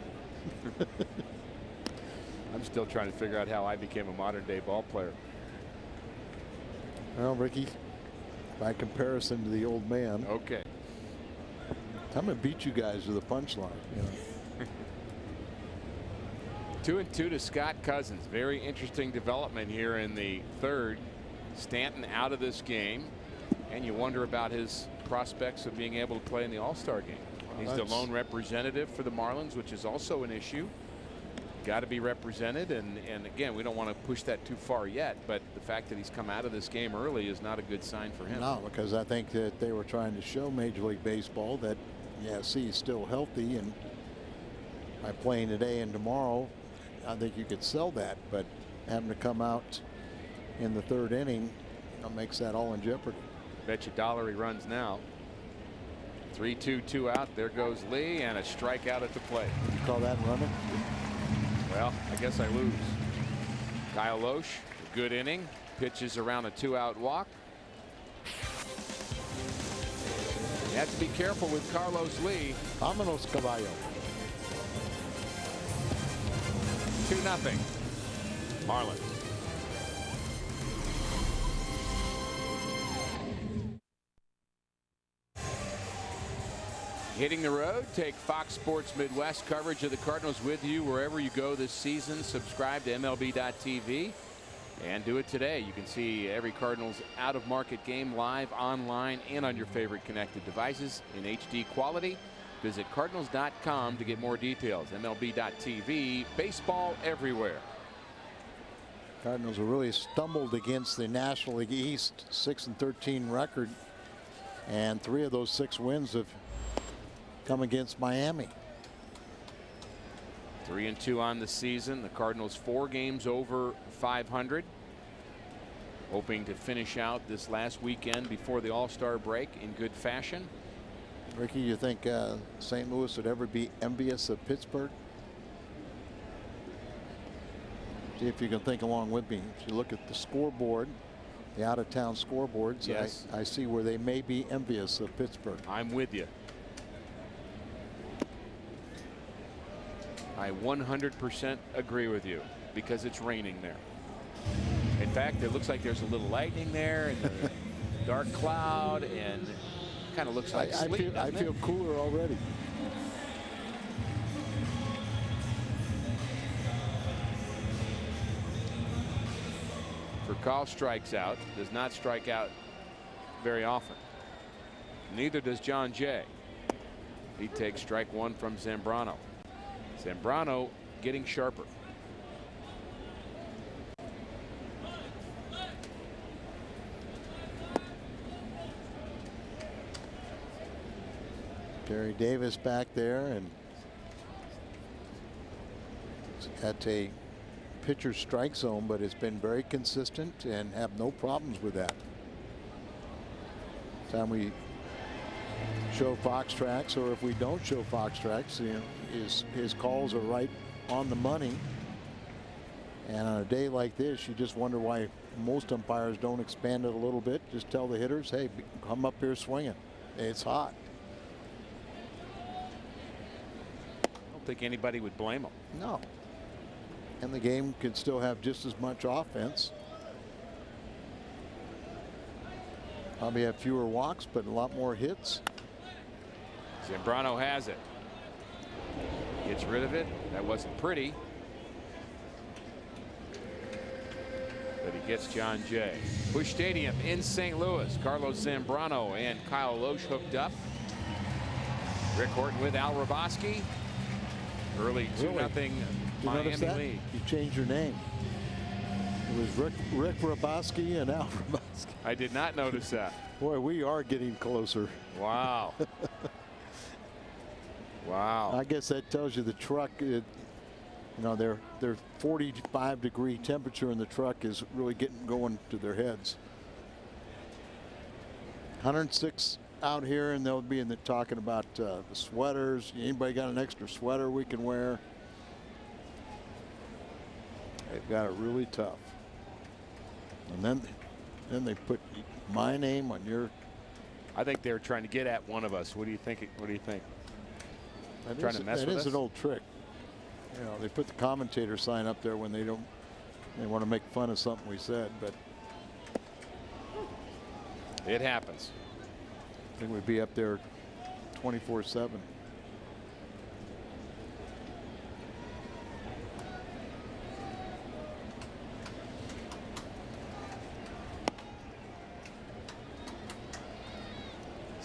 I'm still trying to figure out how I became a modern day ball player. Well, Ricky, by comparison to the old man. Okay. I'm going to beat you guys with a punchline. You know. 2-2 to Scott Cousins. Very interesting development here in the third. Stanton out of this game, and you wonder about his prospects of being able to play in the All-Star game. He's the lone representative for the Marlins, which is also an issue. Got to be represented, and again, we don't want to push that too far yet, but the fact that he's come out of this game early is not a good sign for him. No, because I think that they were trying to show Major League Baseball that, yeah, see, he's still healthy, and by playing today and tomorrow, I think you could sell that, but having to come out in the third inning, you know, makes that all in jeopardy. Bet you $1 he runs now. 3-2, 2 out. There goes Lee, and a strikeout at the plate. You call that running? Well, I guess I lose. Kyle Loesch, a good inning, pitches around a 2-out walk. You have to be careful with Carlos Lee. Vámonos, caballo. 2-0. Marlins. Hitting the road, take Fox Sports Midwest coverage of the Cardinals with you wherever you go this season. Subscribe to MLB.tv and do it today. You can see every Cardinals out-of-market game live, online, and on your favorite connected devices in HD quality. Visit Cardinals.com to get more details. MLB.tv, baseball everywhere. Cardinals have really stumbled against the National League East 6-13 record, and 3 of those 6 wins have come against Miami. 3-2 on the season. The Cardinals 4 games over 500. Hoping to finish out this last weekend before the All-Star break in good fashion. Ricky, you think St. Louis would ever be envious of Pittsburgh? See if you can think along with me. If you look at the scoreboard, the out-of-town scoreboards, yes. I see where they may be envious of Pittsburgh. I'm with you. I 100% agree with you because it's raining there. In fact, it looks like there's a little lightning there and a dark cloud, and kind of looks like sleep. I feel cooler already. Furcal strikes out, does not strike out very often. Neither does John Jay. He takes strike 1 from Zambrano. Zambrano getting sharper. Gary Davis back there, and at a pitcher's strike zone, but it's been very consistent and have no problems with that. Time we show Fox tracks, or if we don't show Fox tracks, you know, his calls are right on the money. And on a day like this, you just wonder why most umpires don't expand it a little bit. Just tell the hitters, hey, come up here swinging. It's hot. I don't think anybody would blame them. No. And the game could still have just as much offense. Probably have fewer walks, but a lot more hits. Zambrano has it. Gets rid of it. That wasn't pretty. But he gets John Jay. Busch Stadium in St. Louis. Carlos Zambrano and Kyle Loesch hooked up. Rick Horton with Al Raboski. Early 2-0 Miami lead. You changed your name. It was Rick Raboski and Al Raboski. I did not notice that. Boy, we are getting closer. Wow. Wow. I guess that tells you the truck, you know, their 45-degree temperature in the truck is really getting going to their heads. 106 out here, and they'll be talking about the sweaters. Anybody got an extra sweater we can wear? They've got it really tough. And then they put my name on your. I think they're trying to get at one of us. What do you think? What do you think? Trying to mess with us? That is an old trick. You know, they put the commentator sign up there when they want to make fun of something we said, but it happens. I think we'd be up there 24/7.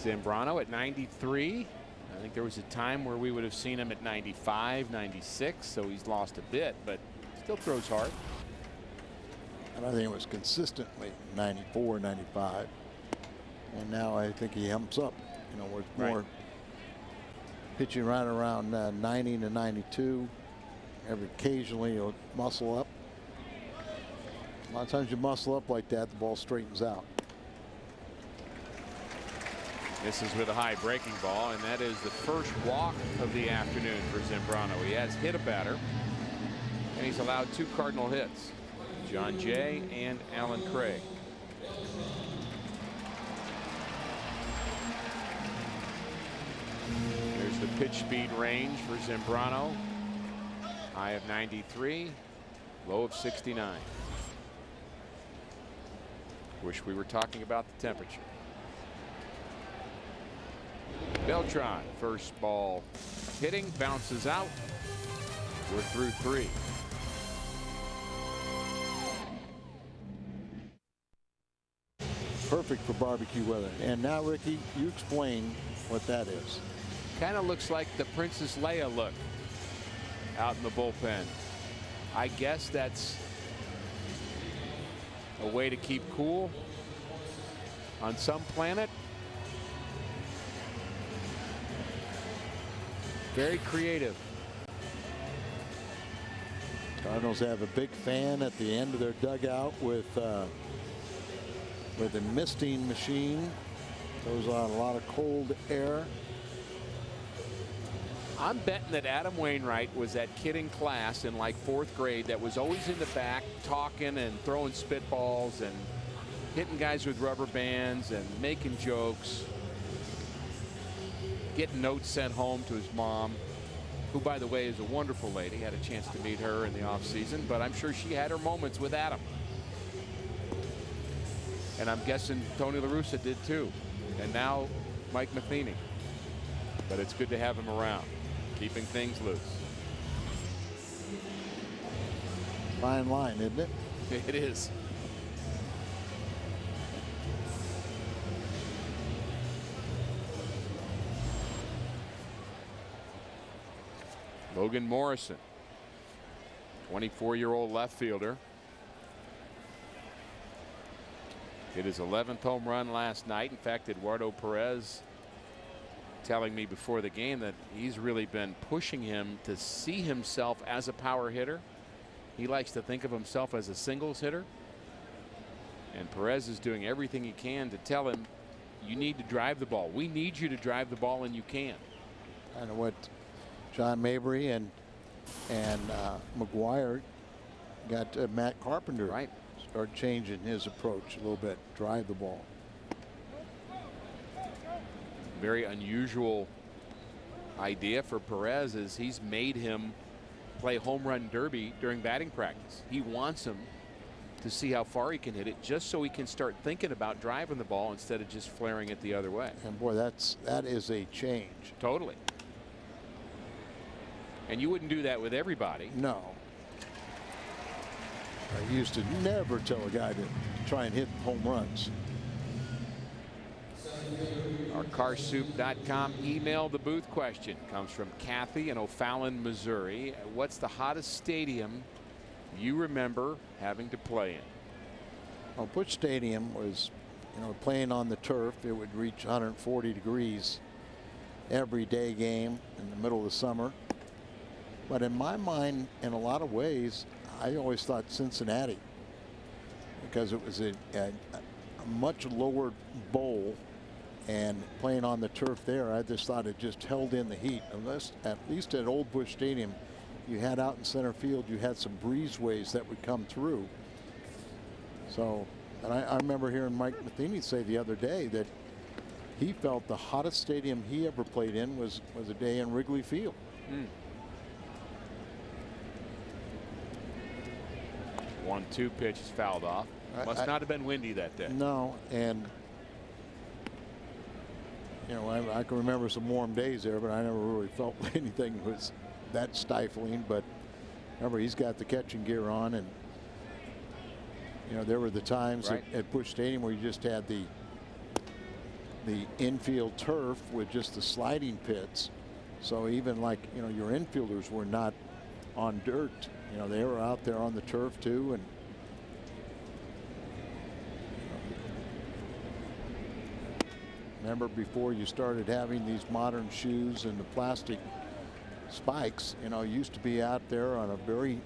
Zambrano at 93. I think there was a time where we would have seen him at 95, 96, so he's lost a bit, but still throws hard. And I think it was consistently 94, 95. And now I think he humps up, you know, with more pitching right around 90 to 92. Occasionally he'll muscle up. A lot of times you muscle up like that, the ball straightens out. This is with a high breaking ball, and that is the first walk of the afternoon for Zambrano. He has hit a batter, and he's allowed 2 Cardinal hits. John Jay and Alan Craig. There's the pitch speed range for Zambrano. High of 93, low of 69. Wish we were talking about the temperature. Beltran, first ball hitting, bounces out. We're through 3. Perfect for barbecue weather. And now, Ricky, you explain what that is. Kind of looks like the Princess Leia look out in the bullpen. I guess that's a way to keep cool on some planet. Very creative. Cardinals have a big fan at the end of their dugout with a misting machine. Goes on a lot of cold air. I'm betting that Adam Wainwright was that kid in class in like 4th grade that was always in the back talking and throwing spitballs and hitting guys with rubber bands and making jokes. Getting notes sent home to his mom, who, by the way, is a wonderful lady. Had a chance to meet her in the offseason, but I'm sure she had her moments with Adam. And I'm guessing Tony La Russa did too. And now Mike Matheny. But it's good to have him around, keeping things loose. Fine line, isn't it? It is. Logan Morrison, 24-year-old left fielder. Hit his 11th home run last night. In fact, Eduardo Perez telling me before the game that he's really been pushing him to see himself as a power hitter. He likes to think of himself as a singles hitter. And Perez is doing everything he can to tell him, you need to drive the ball. We need you to drive the ball, and you can. Kind of what John Mabry and McGuire got Matt Carpenter. Right. Start changing his approach a little bit. Drive the ball. Very unusual idea for Perez is he's made him play home run derby during batting practice. He wants him to see how far he can hit it, just so he can start thinking about driving the ball instead of just flaring it the other way. And boy, that is a change. Totally. And you wouldn't do that with everybody. No. I used to never tell a guy to try and hit home runs. Our carsoup.com email the booth question comes from Kathy in O'Fallon, Missouri. What's the hottest stadium you remember having to play in? Well, Busch Stadium was, playing on the turf. It would reach 140 degrees every day game in the middle of the summer. But in my mind, in a lot of ways, I always thought Cincinnati, because it was a much lower bowl, and playing on the turf there, I just thought it just held in the heat. Unless, at least at Old Busch Stadium, you had out in center field, you had some breezeways that would come through. So, and I remember hearing Mike Matheny say the other day that he felt the hottest stadium he ever played in was a day in Wrigley Field. 1-2 pitch is fouled off. Must not have been windy that day. No, and I can remember some warm days there, but I never really felt anything was that stifling. But remember, he's got the catching gear on, and there were the times at Busch Stadium where you just had the infield turf with just the sliding pits. So even like your infielders were not on dirt. They were out there on the turf too. And remember, before you started having these modern shoes and the plastic spikes, used to be out there on the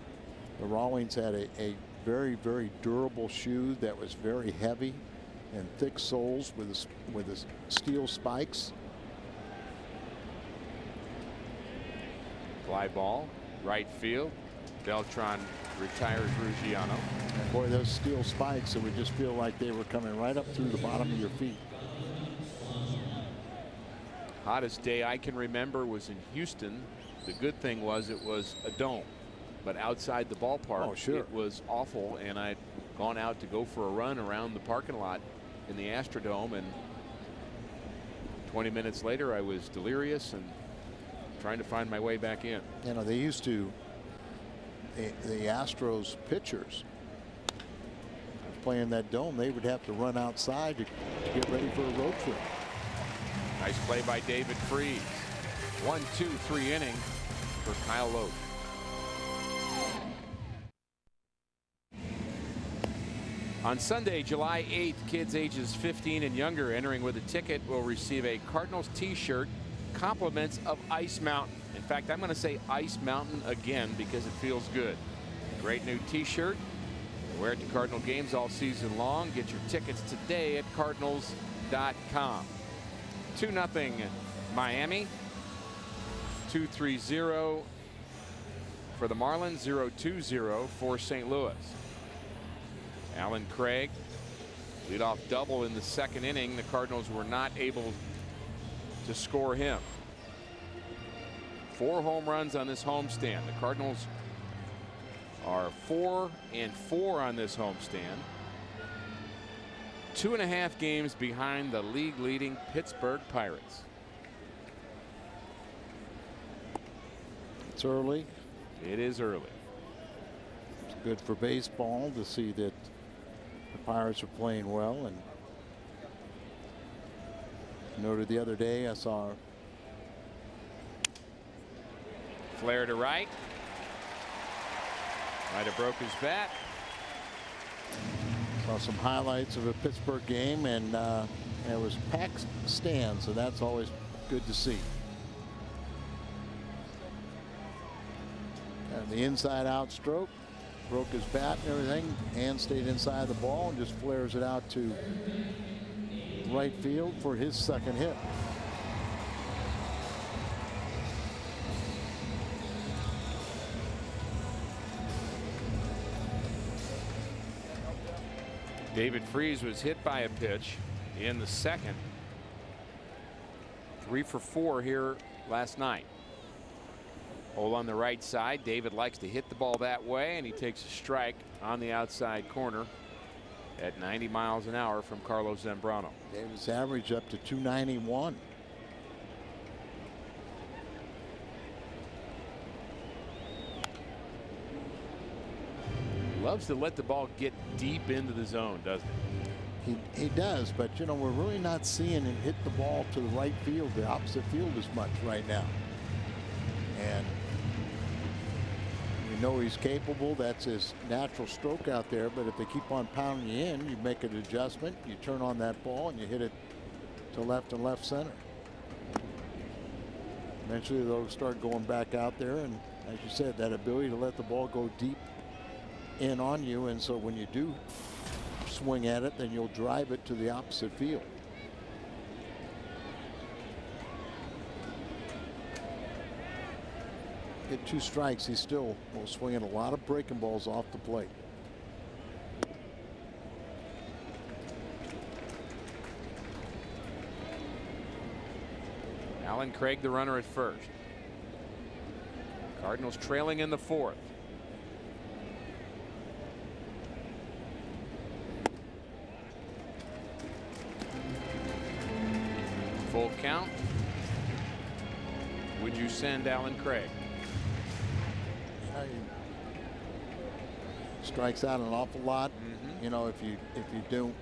Rawlings had a very, very durable shoe that was very heavy and thick soles with the steel spikes. Fly ball, right field. Beltran retires Ruggiano. And boy, those steel spikes, it would just feel like they were coming right up through the bottom of your feet. Hottest day I can remember was in Houston. The good thing was it was a dome, but outside the ballpark, it was awful. And I'd gone out to go for a run around the parking lot in the Astrodome, and 20 minutes later I was delirious and trying to find my way back in. They used to, the Astros pitchers playing that dome, they would have to run outside to get ready for a road trip. Nice play by David Freese. 1-2-3 inning for Kyle Loach. On Sunday, July 8th, kids ages 15 and younger entering with a ticket will receive a Cardinals t-shirt, compliments of Ice Mountain. In fact, I'm going to say Ice Mountain again because it feels good. Great new t-shirt. Wear it to Cardinal games all season long. Get your tickets today at cardinals.com. 2-0 Miami. 2-3-0 for the Marlins. 0-2-0 for St. Louis. Alan Craig, leadoff double in the second inning. The Cardinals were not able to score him. 4 home runs on this homestand. The Cardinals are 4-4 on this homestand. 2.5 games behind the league leading Pittsburgh Pirates. It's early. It is early. It's good for baseball to see that the Pirates are playing well. And noted the other day, I saw flare to right. Might have broke his bat. Saw some highlights of a Pittsburgh game, and it was packed stands, so that's always good to see. And the inside out stroke, broke his bat and everything. Hand stayed inside the ball and just flares it out to right field for his second hit. David Freese was hit by a pitch in the second. 3 for 4 here last night. Hole on the right side. David likes to hit the ball that way, and he takes a strike on the outside corner at 90 miles an hour from Carlos Zambrano. David's average up to 291. Loves to let the ball get deep into the zone, doesn't he? He does, but you know, we're really not seeing him hit the ball to the right field, the opposite field as much right now. And we know he's capable. That's his natural stroke out there. But if they keep on pounding you in, you make an adjustment, you turn on that ball, and you hit it to left and left center. Eventually they'll start going back out there, and as you said, that ability to let the ball go deep in on you, and so when you do swing at it, then you'll drive it to the opposite field. Get 2 strikes, he still will swing at a lot of breaking balls off the plate. Alan Craig, the runner at first. Cardinals trailing in the 4th. Full count. Would you send Alan Craig? Strikes out an awful lot. You know, if you don't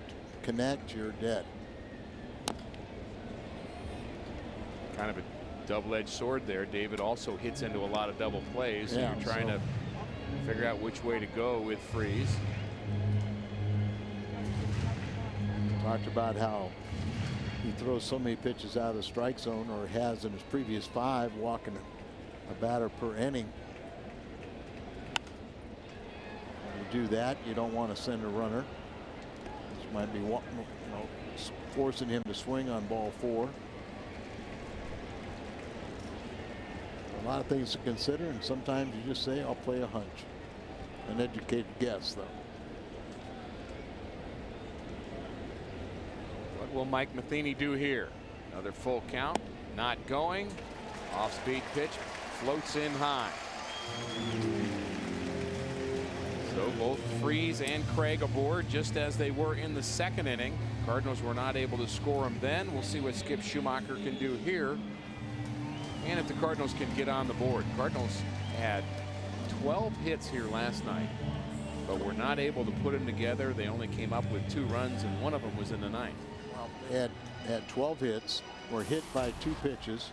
connect, you're dead. Kind of a double-edged sword there. David also hits into a lot of double plays, so Yeah, you're trying to figure out which way to go with Freese. Talked about how he throws so many pitches out of the strike zone, or has in his previous 5, walking a batter per inning. When you do that, you don't want to send a runner. This might be, you know, forcing him to swing on ball 4. A lot of things to consider, and sometimes you just say, I'll play a hunch. An educated guess, though. What will Mike Matheny do here? Another full count. Not going. Off-speed pitch. Floats in high. So both Freese and Craig aboard, just as they were in the second inning. Cardinals were not able to score them then. We'll see what Skip Schumacher can do here, and if the Cardinals can get on the board. Cardinals had 12 hits here last night, but were not able to put them together. They only came up with 2 runs, and one of them was in the 9th. Well, they had 12 hits, were hit by 2 pitches.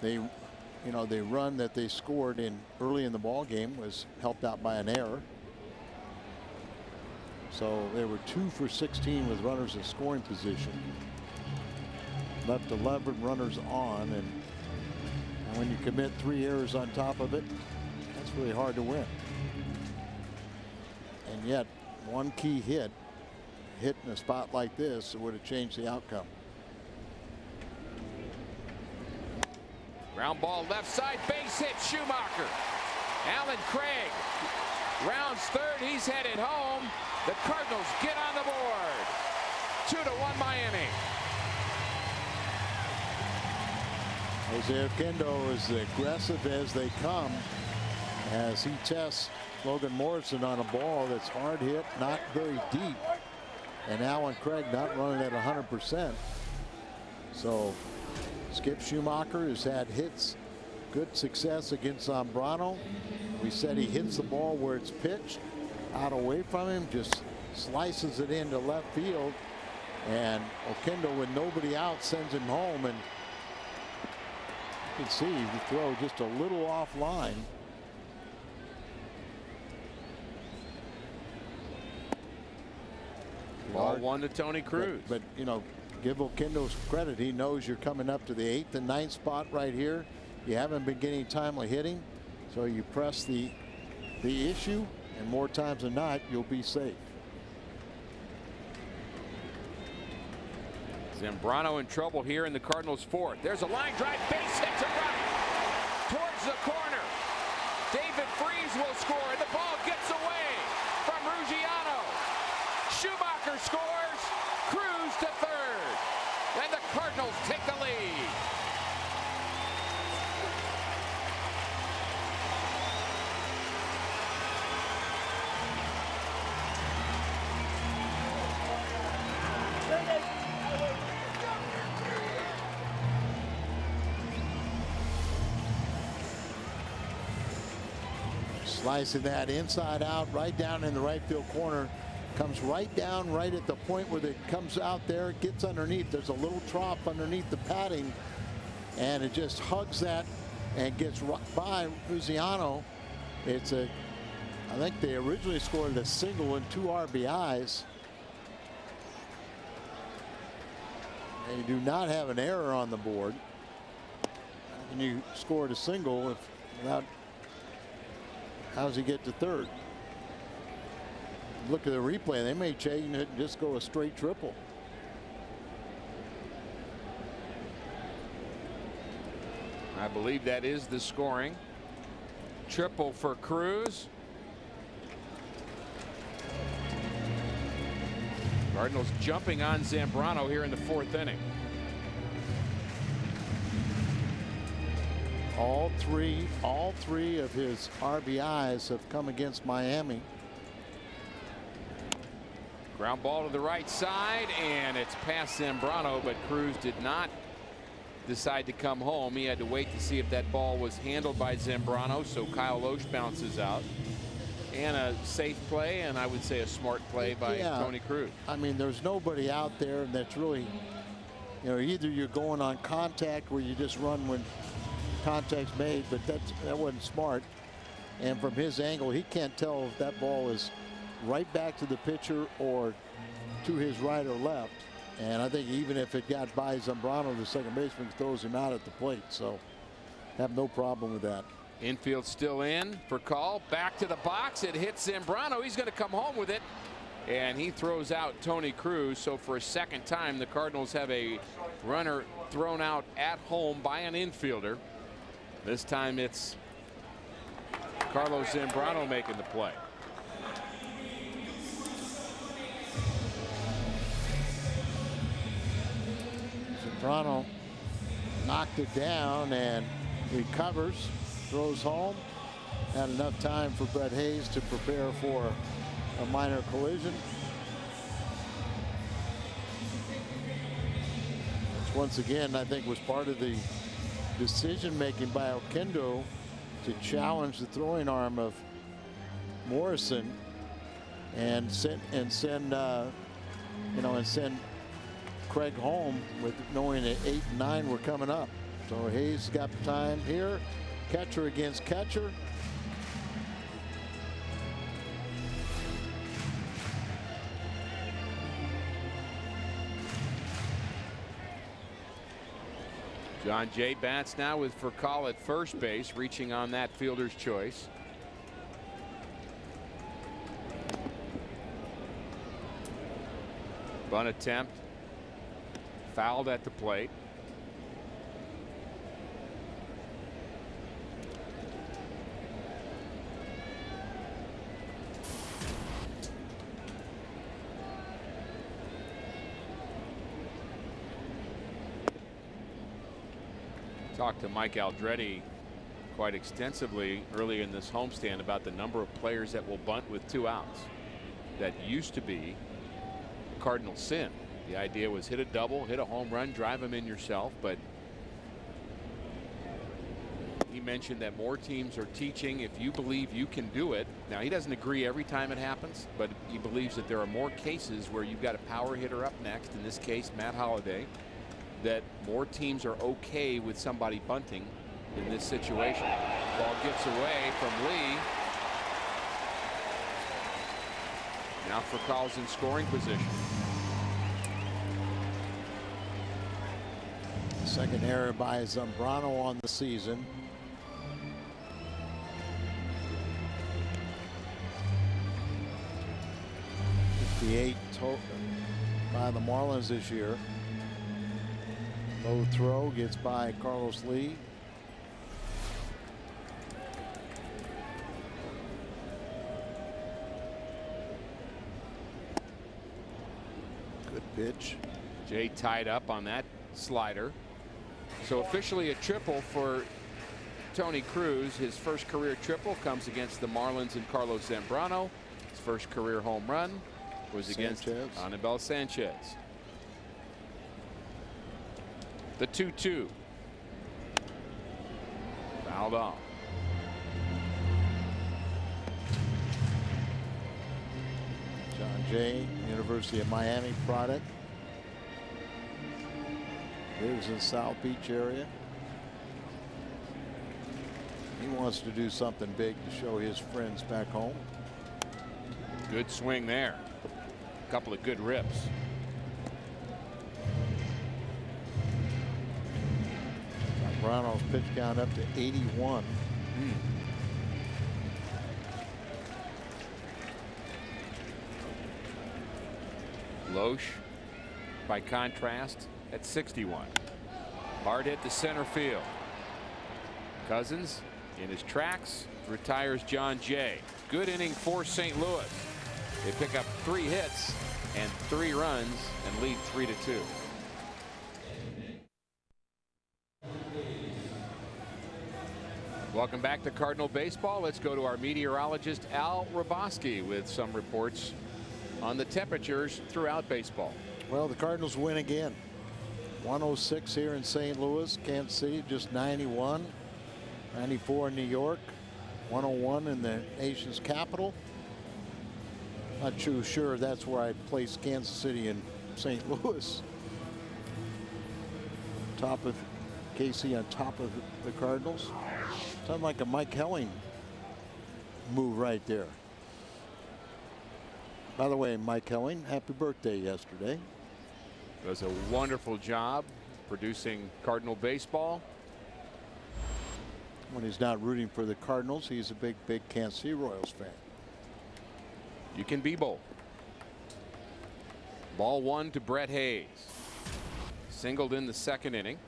They, you know, the run that they scored in early in the ball game was helped out by an error. So they were 2 for 16 with runners in scoring position. Left 11 runners on, and when you commit 3 errors on top of it, that's really hard to win. And yet, one key hit in a spot like this, it would have changed the outcome. Ground ball left side, base hit. Schumacher. Alan Craig rounds third. He's headed home. The Cardinals get on the board. 2-1 Miami. Jose Oquendo is aggressive as they come, as he tests Logan Morrison on a ball that's hard hit, not very deep, and Alan Craig not running at 100%. So Skip Schumacher has had hits, good success against Zambrano. We said he hits the ball where it's pitched, out away from him, just slices it into left field, and Oquendo, with nobody out, sends him home. And you can see the throw just a little offline. Ball 1 to Tony Cruz. But you know, give Oquendo credit. He knows you're coming up to the 8th and 9th spot right here. You haven't been getting timely hitting, so you press the issue, and more times than not, you'll be safe. Zambrano in trouble here in the Cardinals' 4th. There's a line drive, base hit to right towards the corner. David Freese will score, and the ball gets away from Ruggiano. Schumacher scores, Cruz to 3rd, and the Cardinals take the lead. Slicing that inside out, right down in the right field corner. Comes right down, right at the point where it comes out there, gets underneath. There's a little trough underneath the padding, and it just hugs that and gets right by Ruggiano. It's a, I think they originally scored a single and 2 RBIs. And you do not have an error on the board. And you scored a single if without. How does he get to 3rd? Look at the replay. They may change it and just go a straight triple. I believe that is the scoring. Triple for Cruz. Cardinals jumping on Zambrano here in the 4th inning. All three of his RBIs have come against Miami. Ground ball to the right side, and it's past Zambrano, but Cruz did not decide to come home. He had to wait to see if that ball was handled by Zambrano, so Kyle Loesch bounces out. And a safe play, and I would say a smart play by Tony Cruz. I mean, there's nobody out there that's really, you know, either you're going on contact where you just run when contact's made, but that wasn't smart. And from his angle, he can't tell if that ball is right back to the pitcher or to his right or left. And I think even if it got by Zambrano, the second baseman throws him out at the plate. So have no problem with that. Infield still in for call. Back to the box. It hits Zambrano. He's going to come home with it. And he throws out Tony Cruz. So for a second time, the Cardinals have a runner thrown out at home by an infielder. This time it's Carlos Zambrano making the play. Zambrano knocked it down and recovers, throws home. Had enough time for Brett Hayes to prepare for a minor collision. Which once again I think was part of the decision making by Oquendo to challenge the throwing arm of Morrison and send Craig home with knowing that 8 and 9 were coming up. So Hayes got time here. Catcher against catcher. John Jay bats now with Furcal at first base, reaching on that fielder's choice. Bunt attempt fouled at the plate. Talked to Mike Aldretti quite extensively early in this homestand about the number of players that will bunt with 2 outs. That used to be Cardinal sin. The idea was hit a double, hit a home run, drive them in yourself. But he mentioned that more teams are teaching if you believe you can do it. Now, he doesn't agree every time it happens, but he believes that there are more cases where you've got a power hitter up next, in this case Matt Holliday, that more teams are okay with somebody bunting in this situation. Ball gets away from Lee. Now Furcal's in scoring position. Second error by Zambrano on the season. The 8 total by the Marlins this year. Low throw gets by Carlos Lee. Good pitch. Jay tied up on that slider. So officially a triple for Tony Cruz. His first career triple comes against the Marlins and Carlos Zambrano. His first career home run was against Anibal Sanchez. The 2-2. Fouled off. John Jay, University of Miami product. Lives in South Beach area. He wants to do something big to show his friends back home. Good swing there. A couple of good rips. Zambrano's pitch count up to 81. Loesch, by contrast, at 61. Hard hit to center field. Cousins in his tracks retires John Jay. Good inning for St. Louis. They pick up 3 hits and 3 runs and lead 3-2. Welcome back to Cardinal Baseball. Let's go to our meteorologist Al Roboski with some reports on the temperatures throughout baseball. Well, the Cardinals win again. 106 here in St. Louis. Kansas City just 91. 94 in New York. 101 in the nation's capital. Not too sure that's where I'd place Kansas City and St. Louis. Top of KC on top of the Cardinals. Sounds like a Mike Helling move right there. By the way, Mike Helling, happy birthday yesterday. Does a wonderful job producing Cardinal baseball. When he's not rooting for the Cardinals, he's a big Kansas City Royals fan. You can be bold. Ball 1 to Brett Hayes. Singled in the second inning.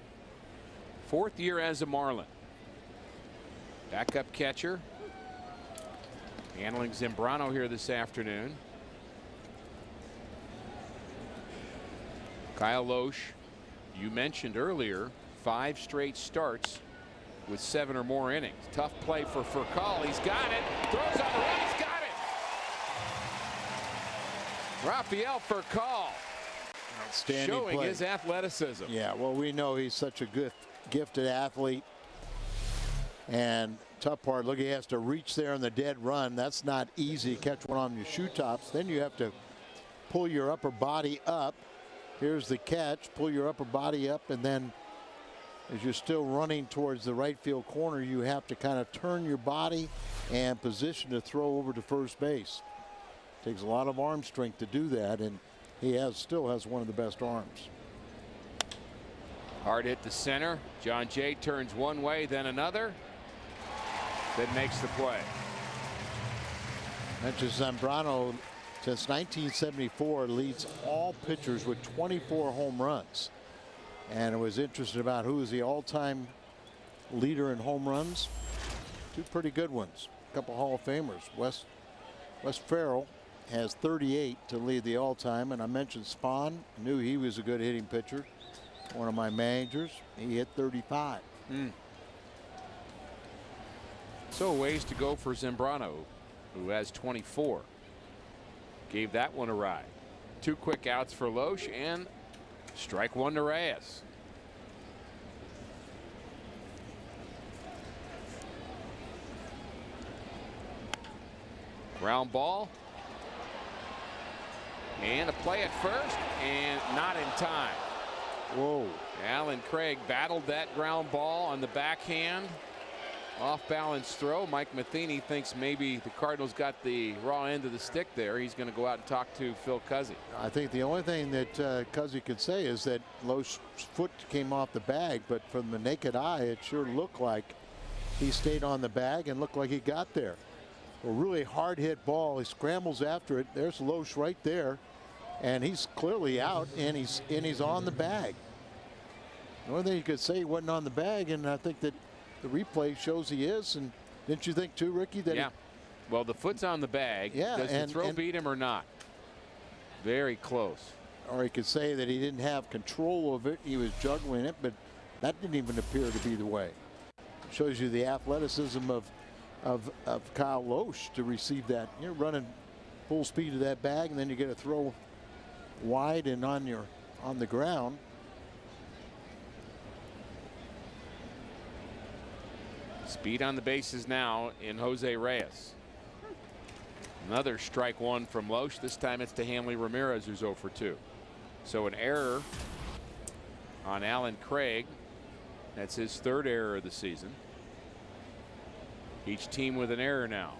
4th year as a Marlin. Backup catcher. Handling Zambrano here this afternoon. Kyle Loesch, you mentioned earlier, 5 straight starts with 7 or more innings. Tough play for Furcal. He's got it. Throws on the run. He's got it. Rafael Furcal. Outstanding showing play. His athleticism. Yeah, well, we know he's such a gifted athlete. And tough part, look, he has to reach there on the dead run. That's not easy. Catch one on your shoe tops. Then you have to pull your upper body up. Here's the catch. Pull your upper body up, and then as you're still running towards the right field corner, you have to kind of turn your body and position to throw over to first base. Takes a lot of arm strength to do that, and he still has one of the best arms. Hard hit to center. John Jay turns one way, then another. Then makes the play. Mentioned Zambrano, since 1974, leads all pitchers with 24 home runs. And it was interesting about who is the all-time leader in home runs. 2 pretty good ones. A couple Hall of Famers. Wes Farrell has 38 to lead the all-time. And I mentioned Spahn. Knew he was a good hitting pitcher. One of my managers. He hit 35. So ways to go for Zambrano, who has 24. Gave that one a ride. 2 quick outs for Loesch and strike 1 to Reyes. Ground ball. And a play at first, and not in time. Whoa. Alan Craig battled that ground ball on the backhand Off balance throw. Mike Matheny thinks maybe the Cardinals got the raw end of the stick there. He's going to go out and talk to Phil Cuzzy. I think the only thing that Cuzzy could say is that Loesch's foot came off the bag, but from the naked eye, it sure looked like he stayed on the bag and looked like he got there. A really hard hit ball. He scrambles after it. There's Loesch right there, and he's clearly out, and he's on the bag. The only thing you could say, he wasn't on the bag, and I think that the replay shows he is. And didn't you think too, Ricky, that yeah. Well, the foot's on the bag. Yeah, does the throw beat him or not? Very close. Or he could say that he didn't have control of it. He was juggling it, but that didn't even appear to be the way. Shows you the athleticism of Kyle Loesch to receive that. You're running full speed to that bag, and then you get a throw wide and on the ground. Speed on the bases now in Jose Reyes. Another strike one from Loesch. This time it's to Hanley Ramirez, who's 0 for 2. So an error on Alan Craig. That's his third error of the season. Each team with an error now.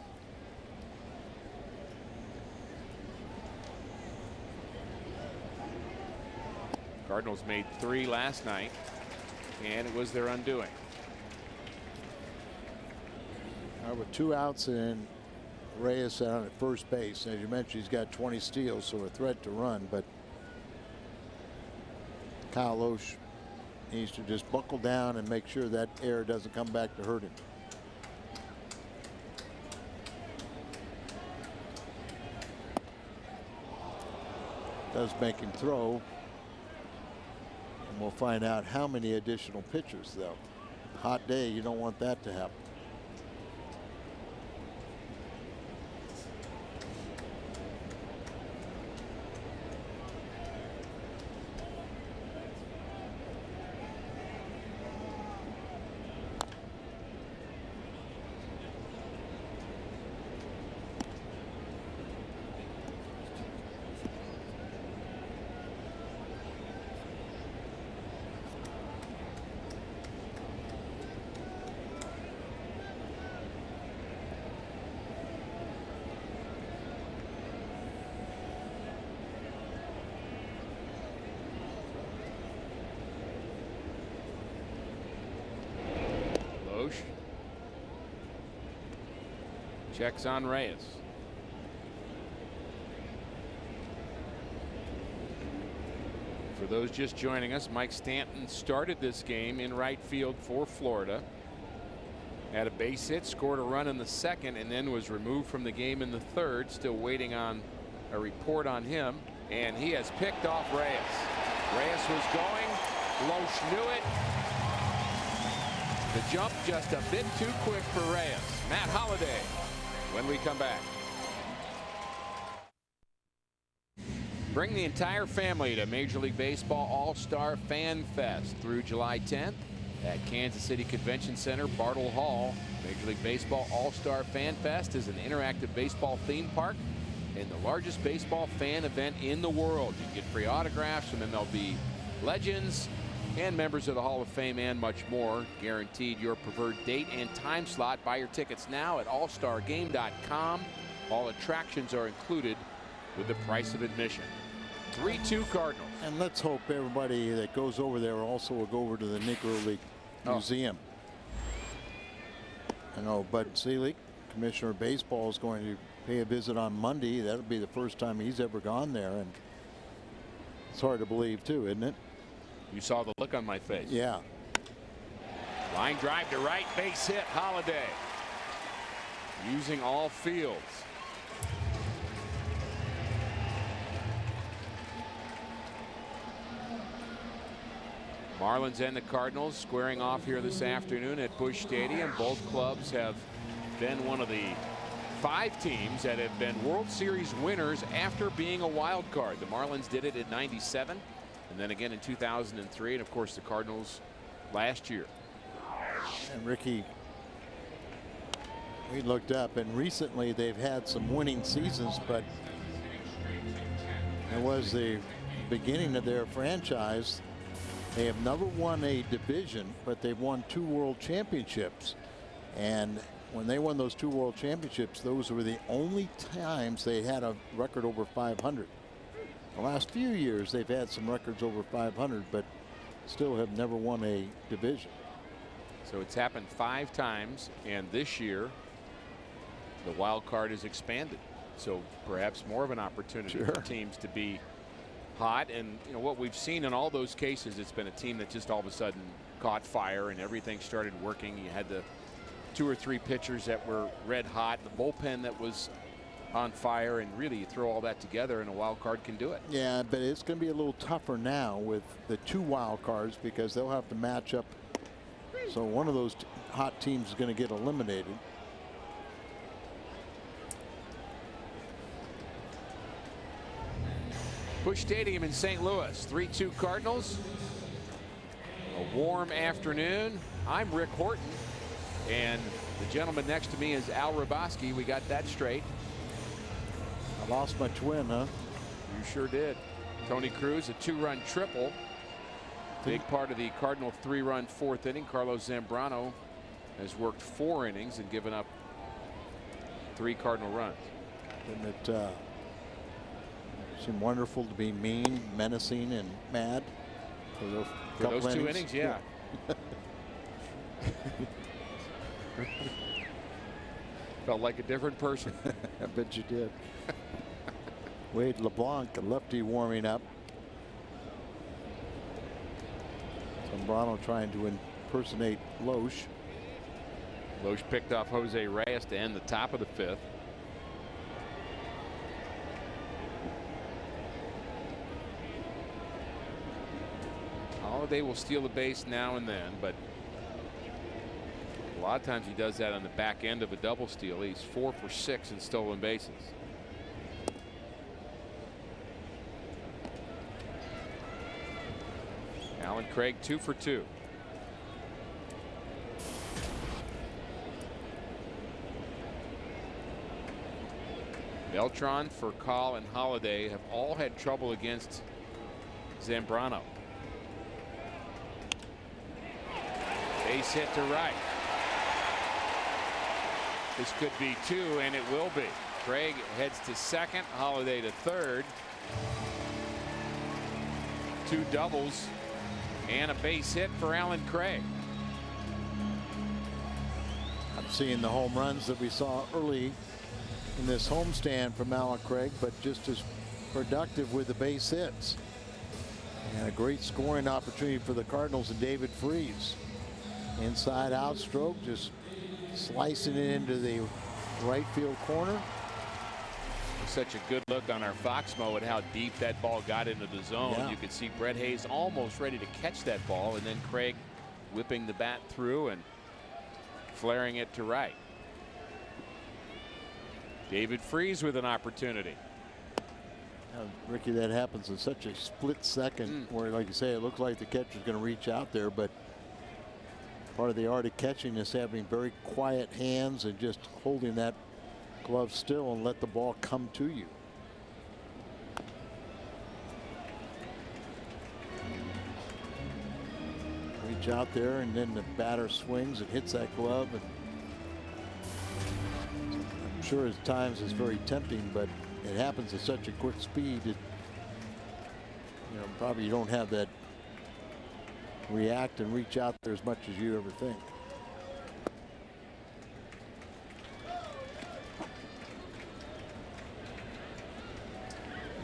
Cardinals made 3 last night, and it was their undoing. With 2 outs and Reyes out at first base. As you mentioned, he's got 20 steals, so a threat to run, but Kyle Loesch needs to just buckle down and make sure that error doesn't come back to hurt him. Does make him throw, and we'll find out how many additional pitchers, though. Hot day, you don't want that to happen. Checks on Reyes. For those just joining us, Mike Stanton started this game in right field for Florida. Had a base hit, scored a run in the second, and then was removed from the game in the third. Still waiting on a report on him, and he has picked off Reyes. Reyes was going. Loesch knew it. The jump just a bit too quick for Reyes. Matt Holliday when we come back. Bring the entire family to Major League Baseball All-Star Fan Fest through July 10th at Kansas City Convention Center, Bartle Hall. Major League Baseball All-Star Fan Fest is an interactive baseball theme park and the largest baseball fan event in the world. You can get free autographs from MLB legends and members of the Hall of Fame and much more. Guaranteed your preferred date and time slot. Buy your tickets now at allstargame.com. All attractions are included with the price of admission. 3-2 Cardinals. And let's hope everybody that goes over there also will go over to the Negro League Museum. I know Bud Selig, Commissioner of Baseball, is going to pay a visit on Monday. That'll be the first time he's ever gone there, and it's hard to believe too, isn't it? You saw the look on my face. Yeah. Line drive to right, base hit. Holliday using all fields. Marlins and the Cardinals squaring off here this afternoon at Busch Stadium. Both clubs have been one of the 5 teams that have been World Series winners after being a wild card. The Marlins did it in '97 and then again in 2003, and of course the Cardinals last year. And Ricky, we looked up, and recently they've had some winning seasons, but it was the beginning of their franchise. They have never won a division, but they've won 2 world championships. And when they won those 2 world championships, those were the only times they had a record over 500. The last few years, they've had some records over 500, but still have never won a division. So it's happened 5 times, and this year the wild card is expanded. So perhaps more of an opportunity for teams to be hot. And you know what we've seen in all those cases, it's been a team that just all of a sudden caught fire and everything started working. You had the 2 or 3 pitchers that were red hot, the bullpen that was on fire, and really you throw all that together and a wild card can do it. Yeah, but it's going to be a little tougher now with the 2 wild cards because they'll have to match up. So one of those hot teams is going to get eliminated. Busch Stadium in St. Louis, 3-2 Cardinals. A warm afternoon. I'm Rick Horton, and the gentleman next to me is Al Raboski. We got that straight. I lost my twin, huh? You sure did. Tony Cruz, a 2-run triple. Big part of the Cardinal 3-run 4th inning. Carlos Zambrano has worked 4 innings and given up 3 Cardinal runs. Didn't it seem wonderful to be mean, menacing, and mad for those 2 innings? Yeah. Felt like a different person. I bet you did. Wade LeBlanc, a lefty, warming up. Zambrano trying to impersonate Loesch. Loesch picked off Jose Reyes to end the top of the 5th. Holiday will steal a base now and then, but a lot of times he does that on the back end of a double steal. He's 4 for 6 in stolen bases. Alan Craig 2 for 2. Beltran, Furcal, and Holiday have all had trouble against Zambrano. Base hit to right. This could be 2, and it will be. Craig heads to second, Holiday to third. 2 doubles and a base hit for Alan Craig. I'm seeing the home runs that we saw early in this homestand from Alan Craig, but just as productive with the base hits. And a great scoring opportunity for the Cardinals and David Freese. Inside out stroke, just slicing it into the right field corner. Such a good look on our Foxmo at how deep that ball got into the zone. Yeah. You could see Brett Hayes almost ready to catch that ball, and then Craig whipping the bat through and flaring it to right. David Freese with an opportunity. Ricky, that happens in such a split second where, like you say, it looks like the catcher's going to reach out there, but part of the art of catching is having very quiet hands and just holding that glove still and let the ball come to you. Reach out there, and then the batter swings and hits that glove. And I'm sure at times it's very tempting, but it happens at such a quick speed. Probably you don't have that react and reach out there as much as you ever think.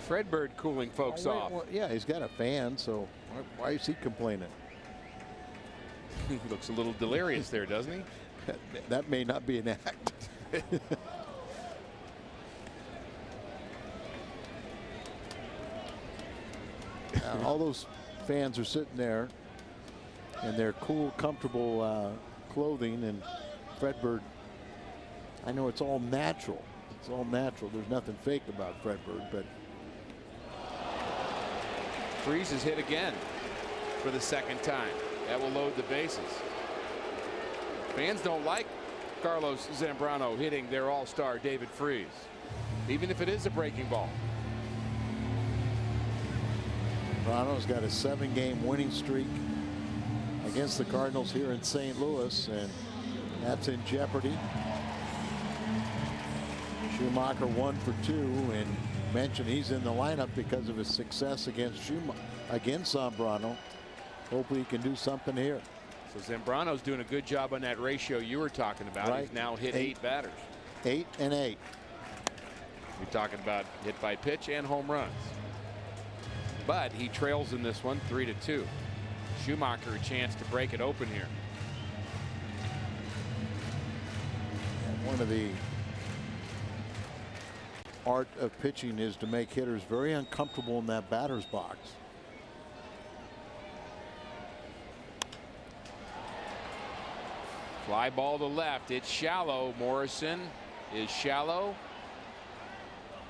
Fredbird cooling folks off. Well, yeah, he's got a fan, so why is he complaining? He looks a little delirious there, doesn't he? That may not be an act. All those fans are sitting there in their cool, comfortable clothing, and Fredbird, I know it's all natural. It's all natural. There's nothing fake about Fredbird, but Freese is hit again for the 2nd time. That will load the bases. Fans don't like Carlos Zambrano hitting their all-star David Freese, even if it is a breaking ball. Zambrano's got a 7-game winning streak against the Cardinals here in St. Louis, and That's in jeopardy. Schumacher 1 for 2, and mentioned he's in the lineup because of his success against Zambrano. Hopefully he can do something here. So Zambrano's doing a good job on that ratio you were talking about. Right. He's now hit 8 batters. 8 and 8. You're talking about hit by pitch and home runs. But he trails in this one 3-2. Schumacher a chance to break it open here. And one of the art of pitching is to make hitters very uncomfortable in that batter's box. Fly ball to left. It's shallow. Morrison is shallow.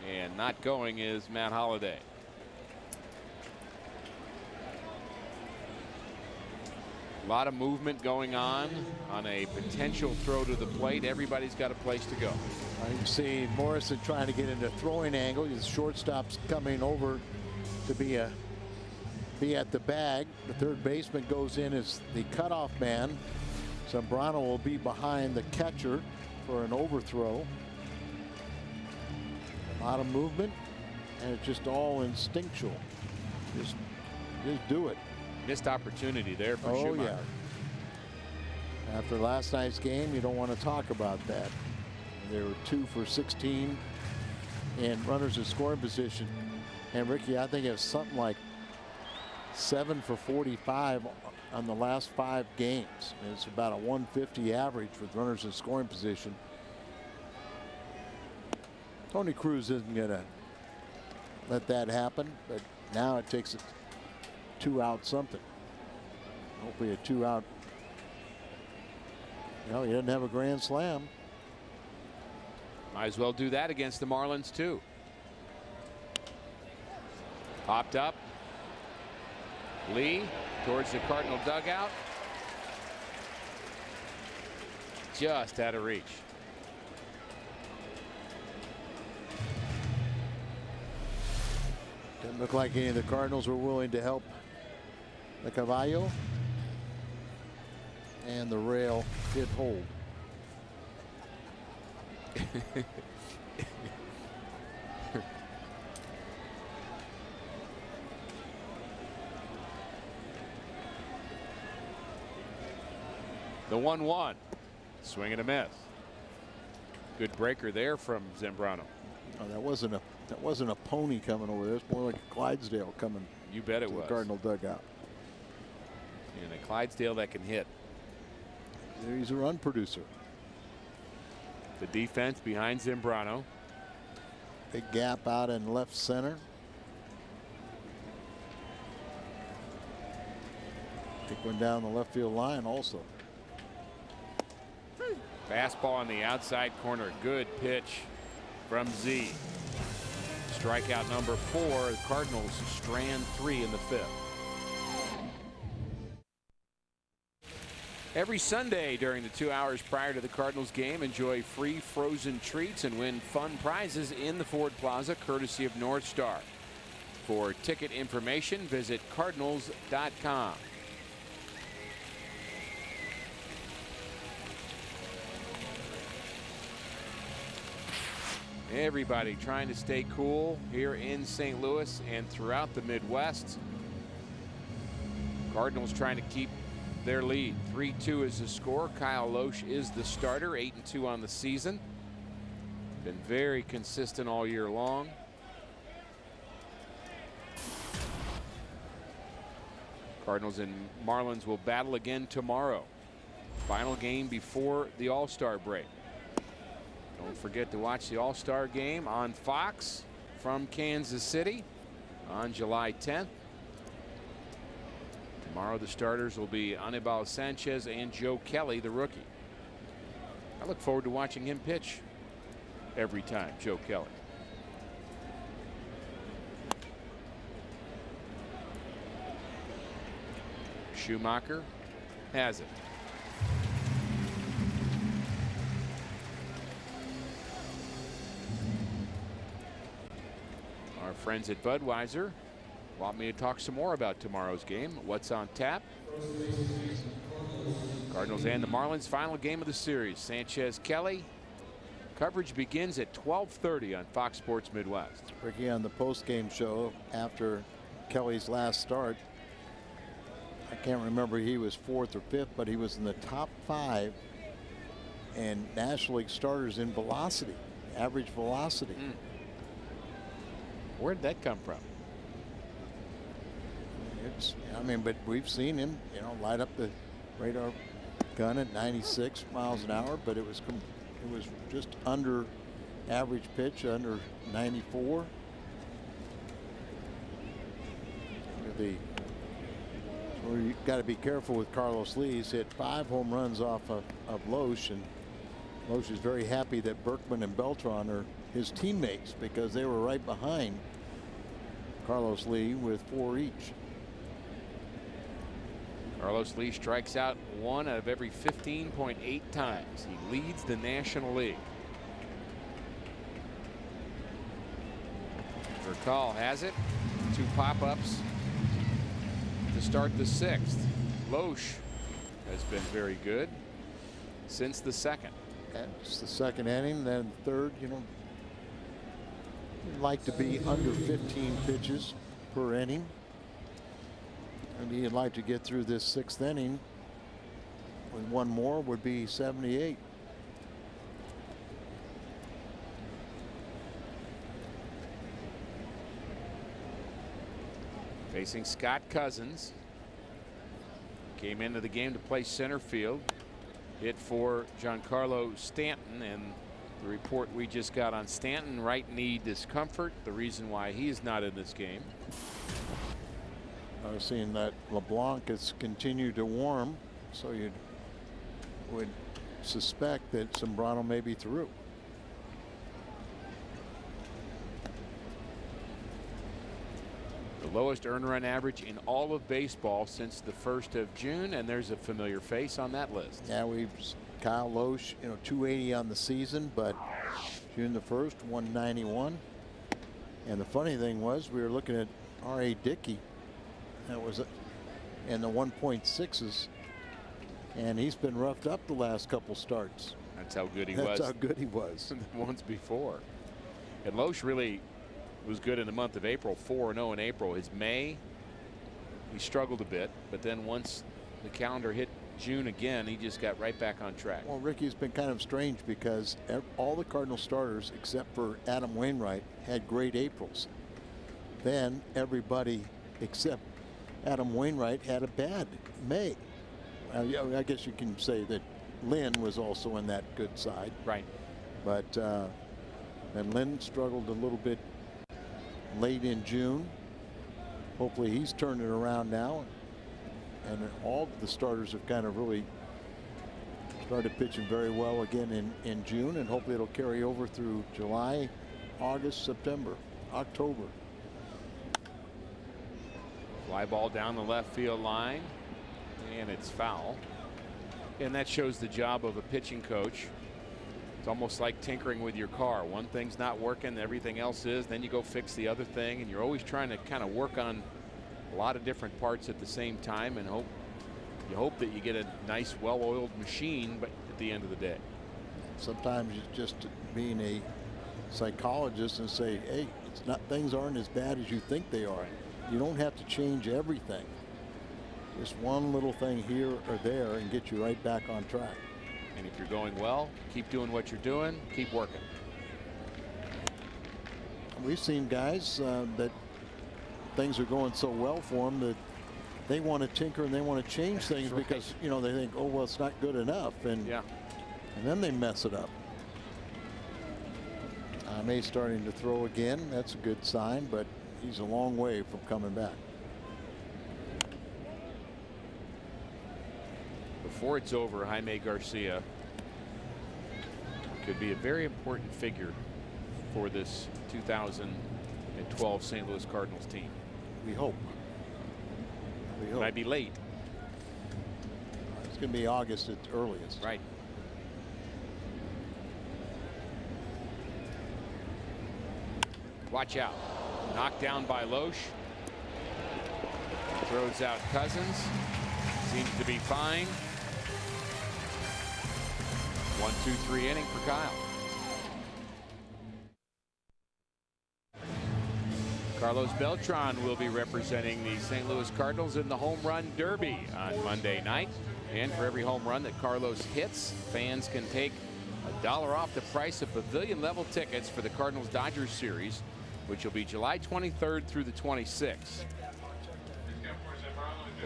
And not going is Matt Holliday. A lot of movement going on a potential throw to the plate. Everybody's got a place to go. You can see Morrison trying to get into throwing angle. His shortstop's coming over to be at the bag. The third baseman goes in as the cutoff man. Zambrano will be behind the catcher for an overthrow. A lot of movement, and it's just all instinctual. Just do it. Missed opportunity there for Schumacher. Yeah. After last night's game, you don't want to talk about that. They were 2 for 16 and runners in scoring position. And Ricky, I think it's something like 7 for 45 on the last 5 games. It's about a 150 average with runners in scoring position. Tony Cruz isn't going to let that happen, but now it takes a 2-out something. Hopefully a 2-out. You know, he doesn't have a grand slam. Might as well do that against the Marlins too. Popped up. Lee towards the Cardinal dugout. Just out of reach. Didn't look like any of the Cardinals were willing to help the Caballo. And the rail did hold. The 1-1. Swing and a miss. Good breaker there from Zambrano. Oh, that wasn't a pony coming over there. It's more like a Clydesdale coming. You bet it to was. The Cardinal dugout. And a Clydesdale that can hit. He's a run producer. The defense behind Zambrano. Big gap out in left center. Take one down the left field line also. Fastball on the outside corner. Good pitch from Z. Strikeout number 4. The Cardinals strand 3 in the 5th. Every Sunday during the 2 hours prior to the Cardinals game, enjoy free frozen treats and win fun prizes in the Ford Plaza, courtesy of North Star. For ticket information, visit cardinals.com. Everybody trying to stay cool here in St. Louis and throughout the Midwest. Cardinals trying to keep their lead. 3-2 is the score. Kyle Loesch is the starter. 8-2 on the season. Been very consistent all year long. Cardinals and Marlins will battle again tomorrow. Final game before the All-Star break. Don't forget to watch the All-Star game on Fox from Kansas City on July 10th. Tomorrow the starters will be Anibal Sanchez and Joe Kelly, the rookie. I look forward to watching him pitch every time, Joe Kelly. Schumacher has it. Our friends at Budweiser want me to talk some more about tomorrow's game. What's on tap? Cardinals and the Marlins, final game of the series. Sanchez Kelly. Coverage begins at 12:30 on Fox Sports Midwest. Ricky on the post-game show after Kelly's last start. I can't remember, he was 4th or 5th, but he was in the top 5 and National League starters in velocity, average velocity. Where did that come from? I mean, but we've seen him, light up the radar gun at 96 miles an hour, but it was just under average pitch, under 94. So you've got to be careful with Carlos Lee. He's hit 5 home runs off of Loesch, and Loesch is very happy that Berkman and Beltran are his teammates because they were right behind Carlos Lee with 4 each. Carlos Lee strikes out 1 out of every 15.8 times. He leads the National League. Vercal has it. 2 pop-ups to start the 6th. Loesch has been very good since the 2nd. It's the 2nd inning, then 3rd. You'd like to be under 15 pitches per inning. Maybe you'd like to get through this 6th inning with 1 more would be 78. Facing Scott Cousins. Came into the game to play center field. Hit for Giancarlo Stanton, and the report we just got on Stanton, right knee discomfort, the reason why he is not in this game. I've seen that LeBlanc has continued to warm, so you would suspect that Zambrano may be through. The lowest earned run average in all of baseball since the 1st of June, and there's a familiar face on that list. Yeah, Kyle Loesch, 280 on the season, but June the 1st, 191. And the funny thing was, we were looking at R.A. Dickey. That was in the 1.6s, and he's been roughed up the last couple starts. That's how good he was. That's how good he was. The ones before. And Loesch really was good in the month of April, 4-0 in April. His May, he struggled a bit, but then once the calendar hit June again, he just got right back on track. Well, Ricky's been kind of strange because all the Cardinal starters except for Adam Wainwright had great Aprils. Then everybody except Adam Wainwright had a bad May. I guess you can say that Lynn was also in that good side. Right. But then Lynn struggled a little bit late in June. Hopefully he's turned it around now. And all of the starters have kind of really started pitching very well again in June, and hopefully it'll carry over through July, August, September, October. Fly ball down the left field line, and it's foul. And that shows the job of a pitching coach. It's almost like tinkering with your car. One thing's not working, everything else is. Then you go fix the other thing, and you're always trying to kind of work on a lot of different parts at the same time, and hope that you get a nice, well-oiled machine. But at the end of the day, sometimes you just being a psychologist and say, hey, it's not, things aren't as bad as you think they are. You don't have to change everything. Just one little thing here or there and get you right back on track. And if you're going well, keep doing what you're doing, keep working. We've seen guys that things are going so well for them that they want to tinker and they want to change things because, they think, oh, well, it's not good enough. And, and then they mess it up. May's starting to throw again. That's a good sign, but he's a long way from coming back. Before it's over, Jaime Garcia could be a very important figure for this 2012 St. Louis Cardinals team. We hope. We hope. Might be late. It's going to be August at the earliest. Right. Watch out. Knocked down by Loesch. Throws out Cousins. Seems to be fine. 1-2-3 inning for Kyle. Carlos Beltran will be representing the St. Louis Cardinals in the Home Run Derby on Monday night. And for every home run that Carlos hits, fans can take $1 off the price of pavilion level tickets for the Cardinals Dodgers series, which will be July 23rd through the 26th.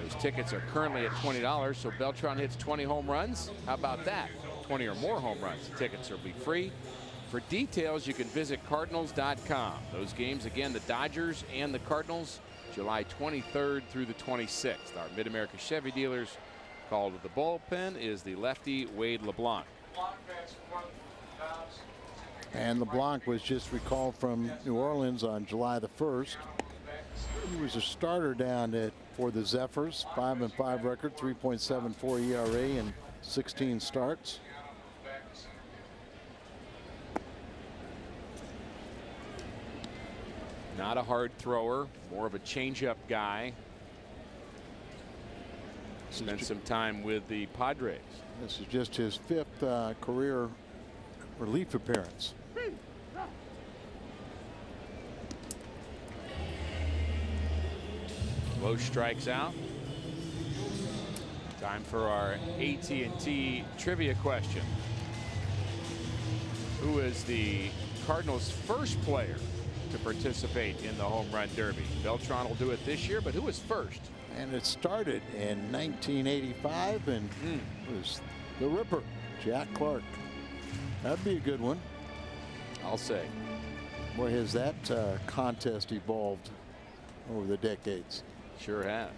Those tickets are currently at $20, so Beltran hits 20 home runs. How about that? 20 or more home runs. The tickets will be free. For details, you can visit Cardinals.com. Those games, again, the Dodgers and the Cardinals, July 23rd through the 26th. Our Mid-America Chevy dealers called to the bullpen is the lefty Wade LeBlanc. And LeBlanc was just recalled from New Orleans on July the 1st. He was a starter down for the Zephyrs, 5-5 record, 3.74 ERA and 16 starts. Not a hard thrower, more of a changeup guy. Spent some time with the Padres. This is just his 5th career relief appearance. Lowe strikes out. Time for our AT&T trivia question. Who is the Cardinals' first player to participate in the Home Run Derby? Beltran will do it this year, but who was first? And it started in 1985, and it was the Ripper, Jack Clark. That'd be a good one. I'll say. Boy, has that contest evolved over the decades. Sure has.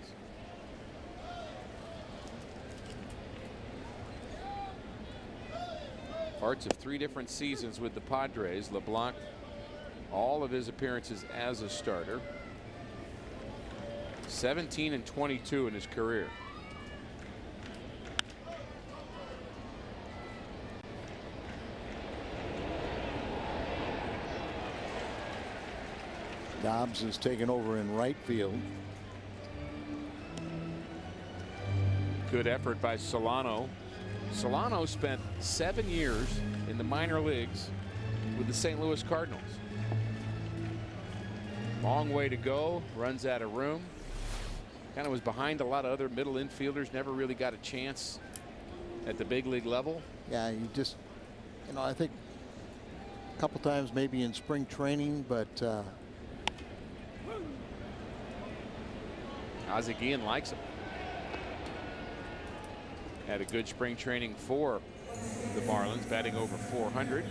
Parts of 3 different seasons with the Padres. LeBlanc, all of his appearances as a starter. 17 and 22 in his career. Dobbs is taking over in right field. Good effort by Solano. Solano spent 7 years in the minor leagues with the St. Louis Cardinals. Long way to go. Runs out of room. Kind of was behind a lot of other middle infielders. Never really got a chance at the big league level. Yeah, you just, I think a couple times maybe in spring training, but Ozzie Guillen likes him. Had a good spring training for the Marlins, batting over 400.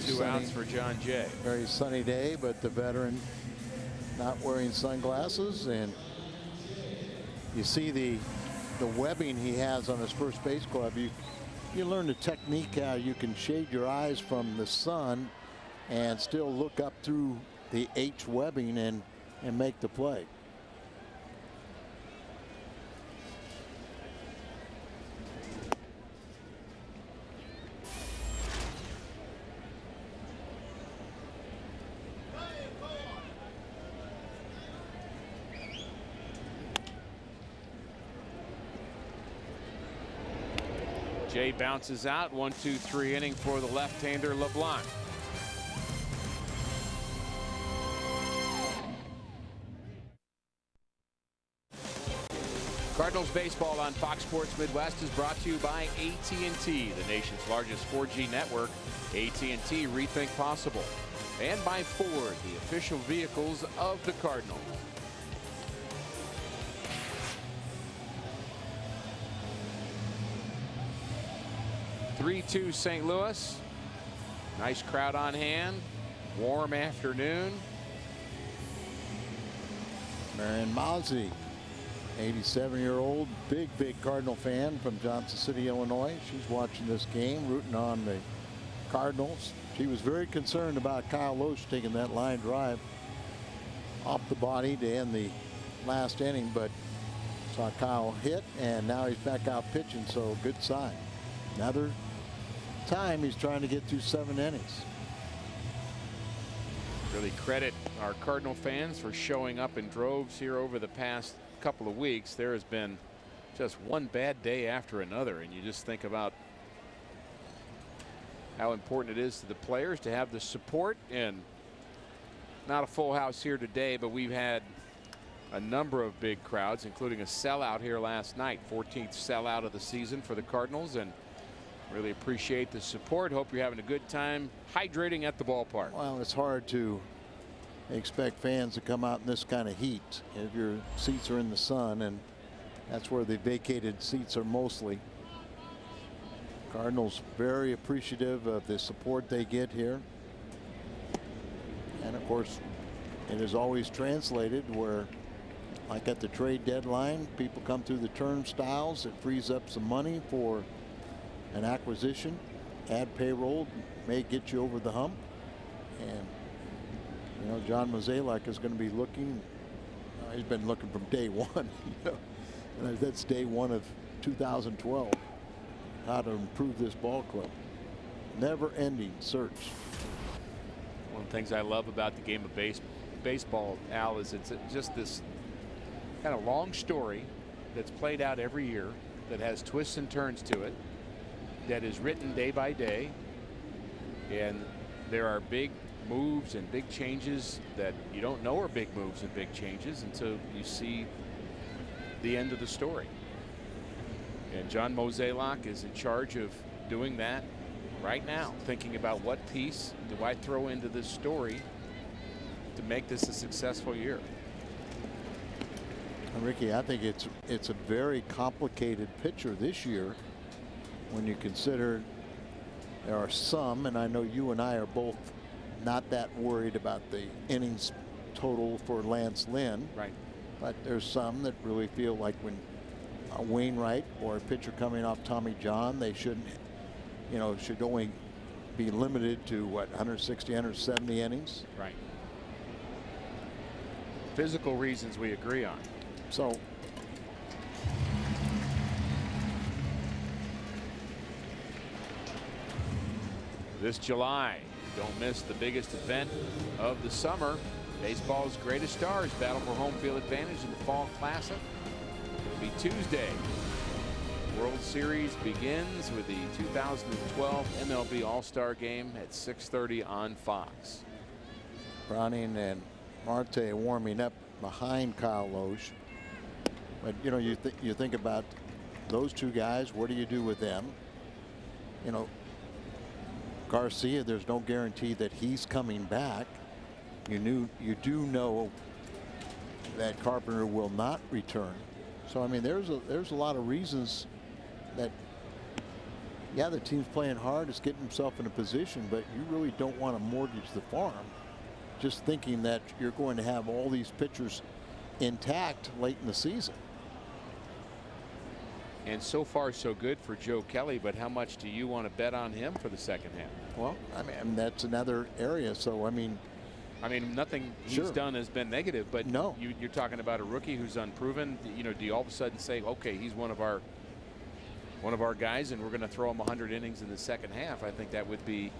2 outs for John Jay. Very sunny day, but the veteran not wearing sunglasses, and you see the webbing he has on his first base glove. You learn the technique how you can shade your eyes from the sun and still look up through the H webbing and make the play. Jay bounces out. 1-2-3 inning for the left-hander LeBlanc. Cardinals baseball on Fox Sports Midwest is brought to you by AT&T, the nation's largest 4G network. AT&T, rethink possible. And by Ford, the official vehicles of the Cardinals. 3-2 St. Louis. Nice crowd on hand. Warm afternoon. Marion Mozzie, 87-year-old, big Cardinal fan from Johnson City, Illinois. She's watching this game, rooting on the Cardinals. She was very concerned about Kyle Loesch taking that line drive off the body to end the last inning, but saw Kyle hit, and now he's back out pitching, so good sign. Another time he's trying to get through 7 innings. Really credit our Cardinal fans for showing up in droves here over the past couple of weeks. There has been just one bad day after another, and you just think about how important it is to the players to have the support. And not a full house here today, but we've had a number of big crowds, including a sellout here last night, 14th sellout of the season for the Cardinals, and really appreciate the support. Hope you're having a good time hydrating at the ballpark. Well, it's hard to expect fans to come out in this kind of heat if your seats are in the sun, and that's where the vacated seats are mostly. Cardinals very appreciative of the support they get here. And of course, it is always translated where, like at the trade deadline, people come through the turnstiles. It frees up some money for an acquisition. Add payroll, may get you over the hump. And you know, John Mozeliak is going to be looking. He's been looking from day one. You know, and that's day one of 2012. How to improve this ball club. Never-ending search. One of the things I love about the game of baseball, Al, is it's just this kind of long story that's played out every year, that has twists and turns to it, that is written day by day, and there are big moves and big changes that you don't know are big moves and big changes until you see the end of the story. And John Mozeliak is in charge of doing that right now, thinking about what piece do I throw into this story to make this a successful year. Ricky, I think it's a very complicated picture this year when you consider there are some, and I know you and I are both not that worried about the innings total for Lance Lynn. Right. But there's some that really feel like when Wainwright or a pitcher coming off Tommy John, they shouldn't, you know, should only be limited to what, 160, 170 innings. Right. Physical reasons we agree on. So this July, don't miss the biggest event of the summer. Baseball's greatest stars battle for home field advantage in the Fall Classic. It'll be Tuesday. World Series begins with the 2012 MLB All-Star Game at 6:30 on Fox. Browning and Marte warming up behind Kyle Loesch. But you know, you think about those two guys. What do you do with them? You know, Garcia, there's no guarantee that he's coming back. You do know that Carpenter will not return. So I mean, there's a lot of reasons that, yeah, the team's playing hard, it's getting himself in a position, but you really don't want to mortgage the farm just thinking that you're going to have all these pitchers intact late in the season. And so far so good for Joe Kelly, but how much do you want to bet on him for the second half? Well, I mean that's another area. So I mean nothing he's sure. done has been negative, but no, you're talking about a rookie who's unproven. You know, do you all of a sudden say, okay, he's one of our guys, and we're going to throw him 100 innings in the second half? I think that would be,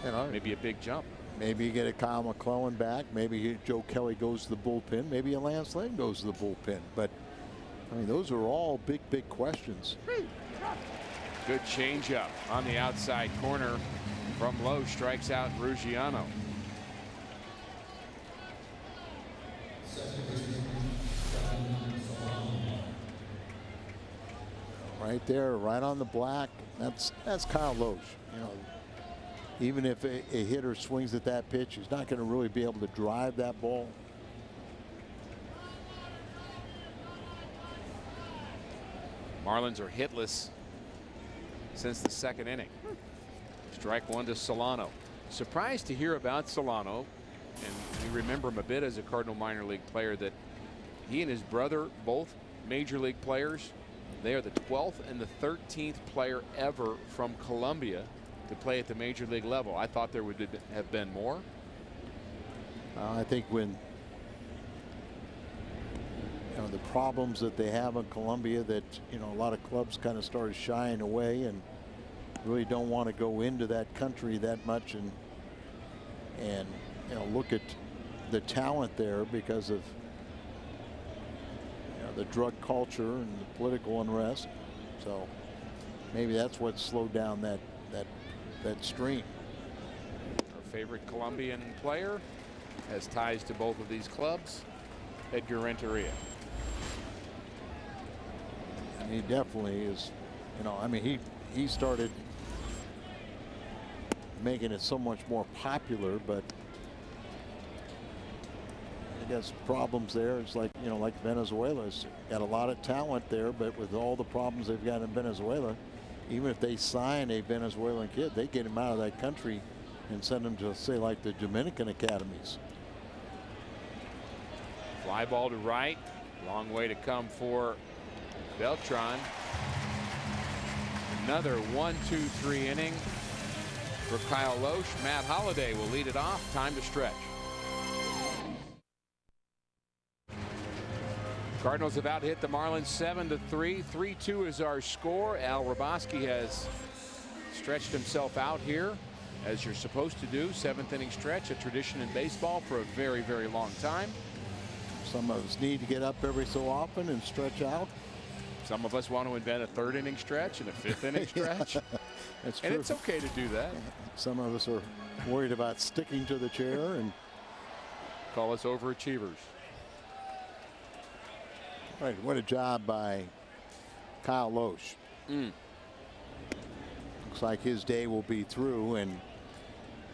you know, maybe a big jump. Maybe you get a Kyle McClellan back. Maybe Joe Kelly goes to the bullpen. Maybe a Lance Lynn goes to the bullpen. But I mean, those are all big questions. Good changeup on the outside corner from Lowe, strikes out Ruggiano. Right there, right on the black. That's Kyle Loesch. You know, even if a hitter swings at that pitch, he's not going to really be able to drive that ball. Marlins are hitless since the second inning. Strike one to Solano. Surprised to hear about Solano, and we remember him a bit as a Cardinal minor league player, that he and his brother, both major league players, they are the 12th and the 13th player ever from Colombia to play at the major league level. I thought there would have been more. I think when the problems that they have in Colombia, that a lot of clubs kind of started shying away and really don't want to go into that country that much and look at the talent there because of the drug culture and the political unrest. So maybe that's what slowed down that stream. Our favorite Colombian player has ties to both of these clubs, Edgar Renteria. And he definitely is, you know, I mean, he started making it so much more popular, but I guess problems there. It's like, you know, like Venezuela's got a lot of talent there, but with all the problems they've got in Venezuela, even if they sign a Venezuelan kid, they get him out of that country and send him to, say, like the Dominican academies. Fly ball to right. Long way to come for Beltran. Another 1-2-3 inning for Kyle Loesch. Matt Holliday will lead it off. Time to stretch. Cardinals have out-hit the Marlins 7-3. 3-2 is our score. Al Raboski has stretched himself out here, as you're supposed to do. 7th inning stretch, a tradition in baseball for a very, very long time. Some of us need to get up every so often and stretch out. Some of us want to invent a 3rd inning stretch and a 5th inning stretch. That's true. And it's okay to do that. Some of us are worried about sticking to the chair and call us overachievers. All right, what a job by Kyle Loesch. Looks like his day will be through, and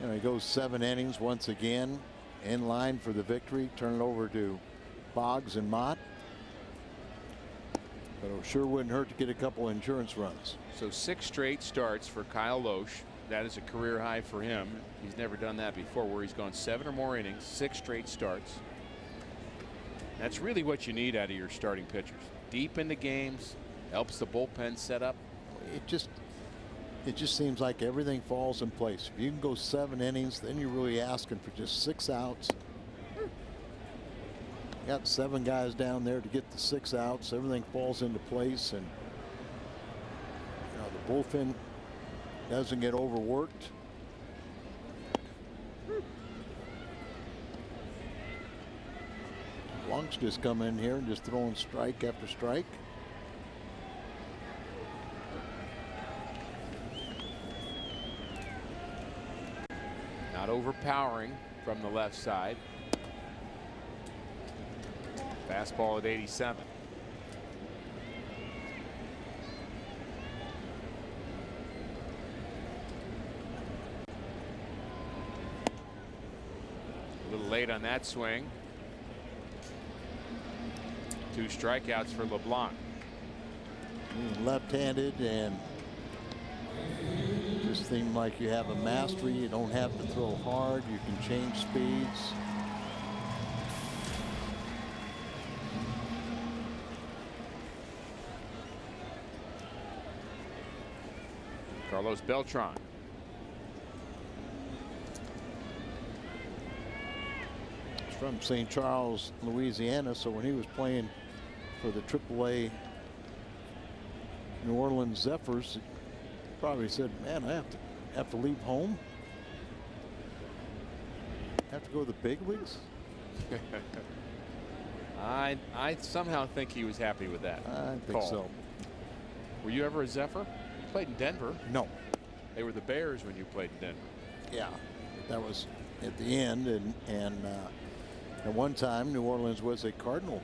you know, he goes 7 innings once again, in line for the victory. Turn it over to Boggs and Mott. But it sure wouldn't hurt to get a couple insurance runs. So 6 straight starts for Kyle Loesch. That is a career high for him. He's never done that before, where he's gone 7 or more innings, 6 straight starts. That's really what you need out of your starting pitchers. Deep into games, helps the bullpen set up. It just seems like everything falls in place. If you can go 7 innings, then you're really asking for just 6 outs. Got 7 guys down there to get the 6 outs. Everything falls into place, and you know, the bullpen doesn't get overworked. Blanc's just come in here and just throwing strike after strike. Not overpowering from the left side. Fastball at 87. A little late on that swing. 2 strikeouts for LeBlanc. Left-handed, and just seem like you have a mastery. You don't have to throw hard. You can change speeds. Carlos Beltran. He's from St. Charles, Louisiana, so when he was playing for the AAA New Orleans Zephyrs, he probably said, man, I have to leave home. Have to go to the big leagues. I somehow think he was happy with that. I think so. Were you ever a Zephyr? You played in Denver. No. They were the Bears when you played in Denver. Yeah, that was at the end, and at one time New Orleans was a Cardinal,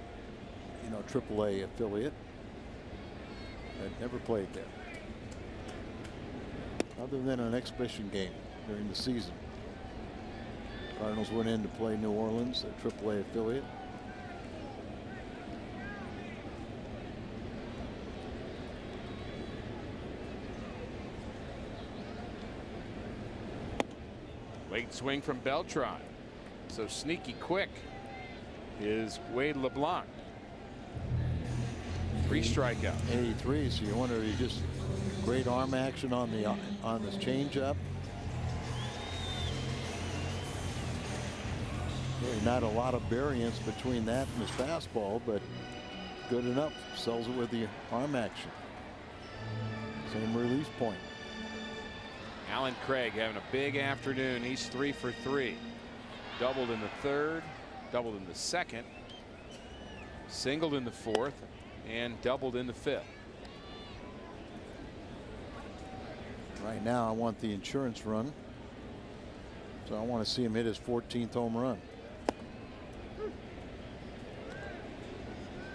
you know, AAA affiliate. I'd never played there, other than an exhibition game during the season. Cardinals went in to play New Orleans, a AAA affiliate. Late swing from Beltran. So sneaky quick is Wade LeBlanc. 3 strikeouts. 83. So you wonder, he just great arm action on this changeup. Really not a lot of variance between that and his fastball, but good enough. Sells it with the arm action. Same release point. Alan Craig having a big afternoon. He's 3 for 3. Doubled in the 3rd, doubled in the 2nd. Singled in the 4th and doubled in the 5th. Right now I want the insurance run. So I want to see him hit his 14th home run.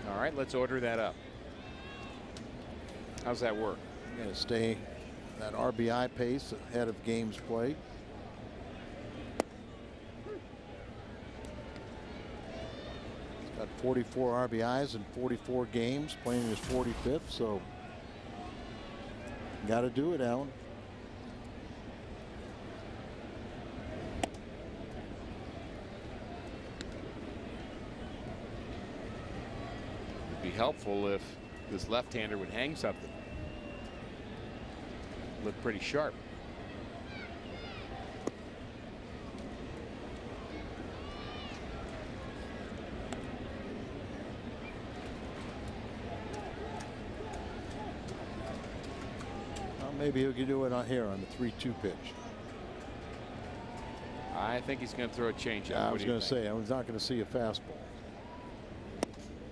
All right, let's order that up. How's that work? Got to stay that RBI pace ahead of games played. He's got 44 RBIs in 44 games, playing his 45th. So got to do it, Alan. It'd be helpful if this left-hander would hang something. Look pretty sharp. Well, maybe he could do it on here on the 3-2 pitch. I think he's going to throw a changeup. I was going to say I was not going to see a fastball.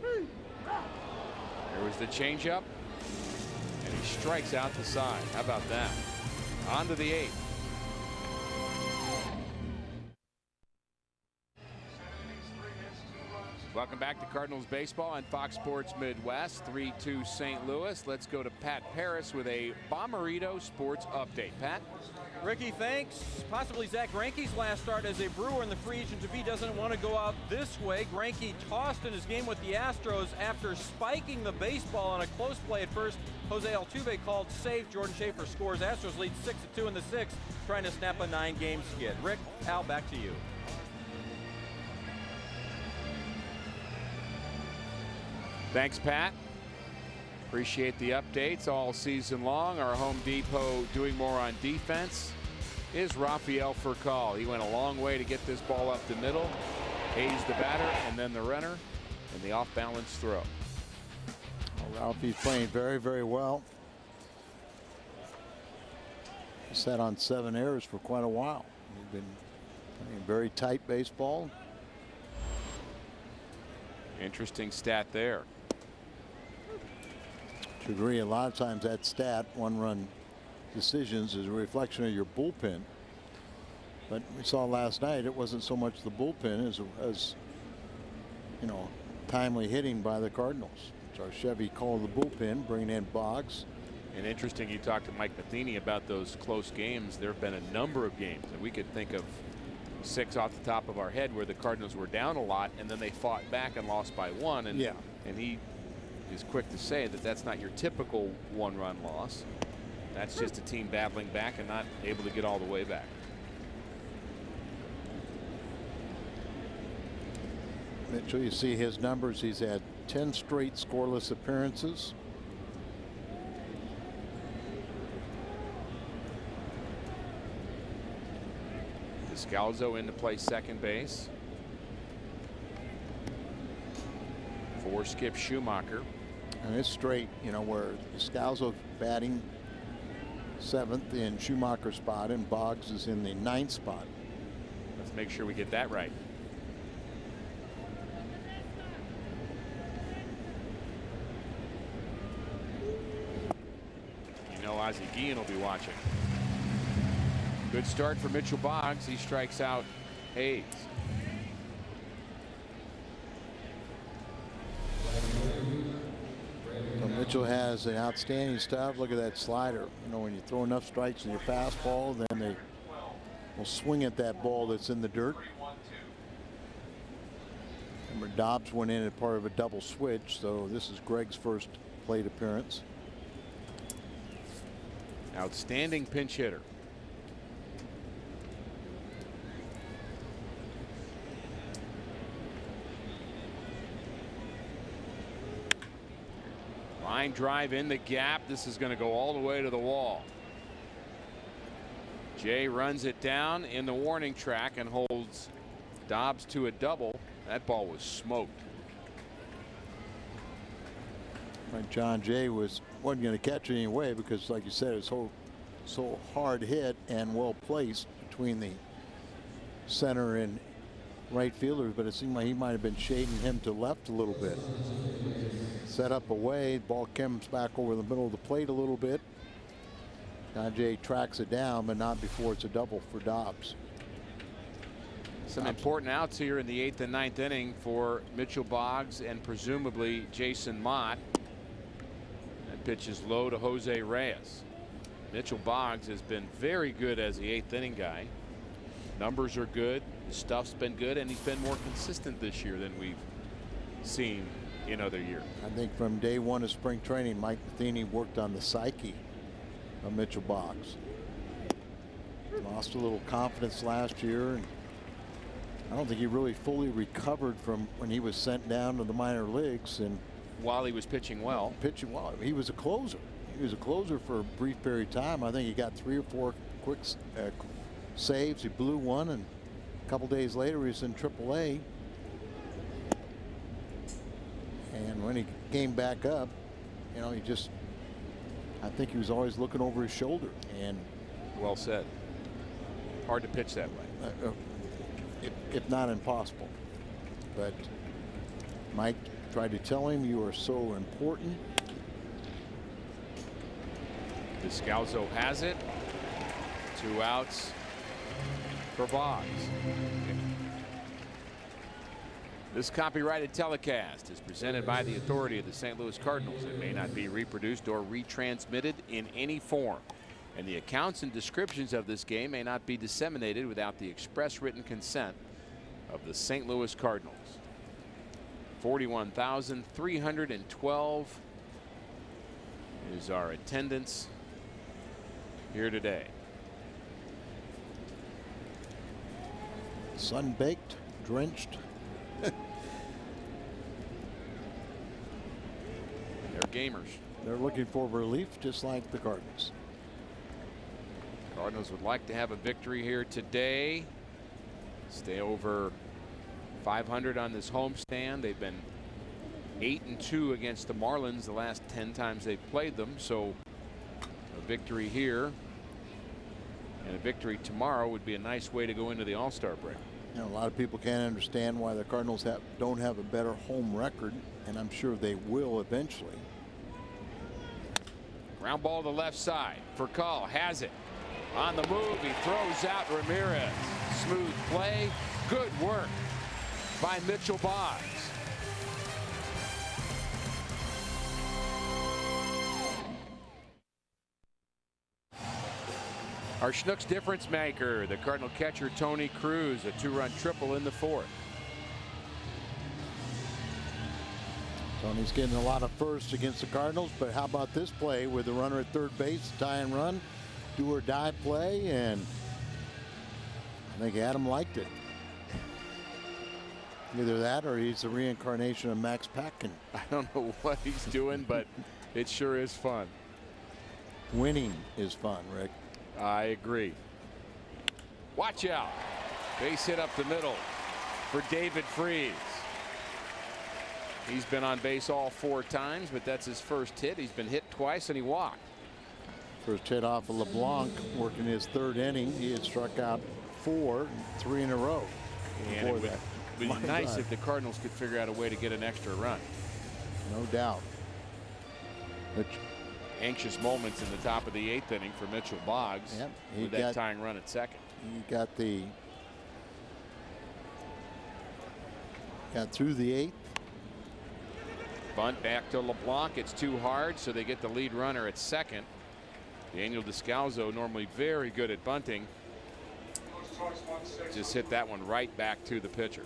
There was the changeup, and he strikes out the side. How about that? On to the 8th. Welcome back to Cardinals baseball on Fox Sports Midwest. 3-2 St. Louis. Let's go to Pat Paris with a Bommarito Sports update. Pat? Ricky, thanks. Possibly Zach Greinke's last start as a Brewer in the free agent to be doesn't want to go out this way. Greinke tossed in his game with the Astros after spiking the baseball on a close play at first. Jose Altuve called safe. Jordan Schaefer scores. Astros lead 6-2 in the 6th, trying to snap a 9-game skid. Rick, Al, back to you. Thanks, Pat. Appreciate the updates all season long. Our Home Depot doing more on defense is Rafael Furcal. He went a long way to get this ball up the middle. Hayes the batter, and then the runner, and the off-balance throw. Well, Ralphie's playing very, very well. He sat on 7 errors for quite a while. He's been playing very tight baseball. Interesting stat there. To agree, a lot of times that stat, 1-run decisions, is a reflection of your bullpen. But we saw last night it wasn't so much the bullpen as you know, timely hitting by the Cardinals. So Chevy called the bullpen, bringing in Boggs. And interesting, you talked to Mike Matheny about those close games. There have been a number of games, and we could think of 6 off the top of our head where the Cardinals were down a lot and then they fought back and lost by 1. And yeah, and he is quick to say that that's not your typical 1-run loss. That's just a team battling back and not able to get all the way back. Mitchell, you see his numbers. He's had 10 straight scoreless appearances. Descalzo in to play second base for Skip Schumacher. And it's straight, you know, where Descalzo batting 7th in Schumacher's spot and Boggs is in the 9th spot. Let's make sure we get that right. You know Ozzie Guillen will be watching. Good start for Mitchell Boggs. He strikes out Hayes. So Mitchell has an outstanding stuff. Look at that slider. You know, when you throw enough strikes in your fastball, then they will swing at that ball that's in the dirt. Remember, Dobbs went in as part of a double switch, so this is Greg's first plate appearance. Outstanding pinch hitter. Line drive in the gap. This is going to go all the way to the wall. Jay runs it down in the warning track and holds Dobbs to a double. That ball was smoked. Right, John Jay wasn't going to catch it anyway because, like you said, it's so hard hit and well placed between the center and right fielders, but it seemed like he might have been shading him to left a little bit. Set up away, ball comes back over the middle of the plate a little bit. Najee tracks it down, but not before it's a double for Dobbs. Some important outs here in the 8th and 9th inning for Mitchell Boggs and presumably Jason Mott. That pitch is low to Jose Reyes. Mitchell Boggs has been very good as the 8th inning guy. Numbers are good, the stuff's been good, and he's been more consistent this year than we've seen in other years. I think from day one of spring training, Mike Matheny worked on the psyche of Mitchell Boggs. Lost a little confidence last year, and I don't think he really fully recovered from when he was sent down to the minor leagues. And while he was pitching well, he was a closer. He was a closer for a brief period of time. I think he got 3 or 4 quick saves. He blew one, and a couple days later he was in AAA. And when he came back up, you know, I think he was always looking over his shoulder. And well said. Hard to pitch that way. If not impossible. But Mike tried to tell him, you are so important. Descalzo has it. 2 outs for Boggs. This copyrighted telecast is presented by the authority of the St. Louis Cardinals. It may not be reproduced or retransmitted in any form, and the accounts and descriptions of this game may not be disseminated without the express written consent of the St. Louis Cardinals. 41,312 is our attendance here today. Sun-baked, drenched. They're gamers. They're looking for relief, just like the Cardinals. Cardinals would like to have a victory here today. Stay over 500 on this homestand. They've been 8-2 against the Marlins the last 10 times they've played them. So a victory here and a victory tomorrow would be a nice way to go into the All-Star break. You know, a lot of people can't understand why the Cardinals don't have a better home record, and I'm sure they will eventually. Ground ball to the left side. Furcal has it. On the move, he throws out Ramirez. Smooth play. Good work by Mitchell Boggs. Our Schnucks difference maker, the Cardinal catcher Tony Cruz, a 2-run triple in the 4th. Tony's getting a lot of firsts against the Cardinals, but how about this play with the runner at third base, tie and run, do or die play, and I think Adam liked it. Either that or he's the reincarnation of Max Patkin. I don't know what he's doing, but it sure is fun. Winning is fun, Rick. I agree. Watch out. Base hit up the middle for David Freese. He's been on base all 4 times, but that's his first hit. He's been hit twice and he walked. First hit off of LeBlanc, working his 3rd inning. He had struck out 3 in a row. And it would be nice if the Cardinals could figure out a way to get an extra run. No doubt. Anxious moments in the top of the 8th inning for Mitchell Boggs. Yep, with that tying run at 2nd. He got through the 8th. Bunt back to LeBlanc. It's too hard, so they get the lead runner at 2nd. Daniel Descalzo, normally very good at bunting, just hit that one right back to the pitcher.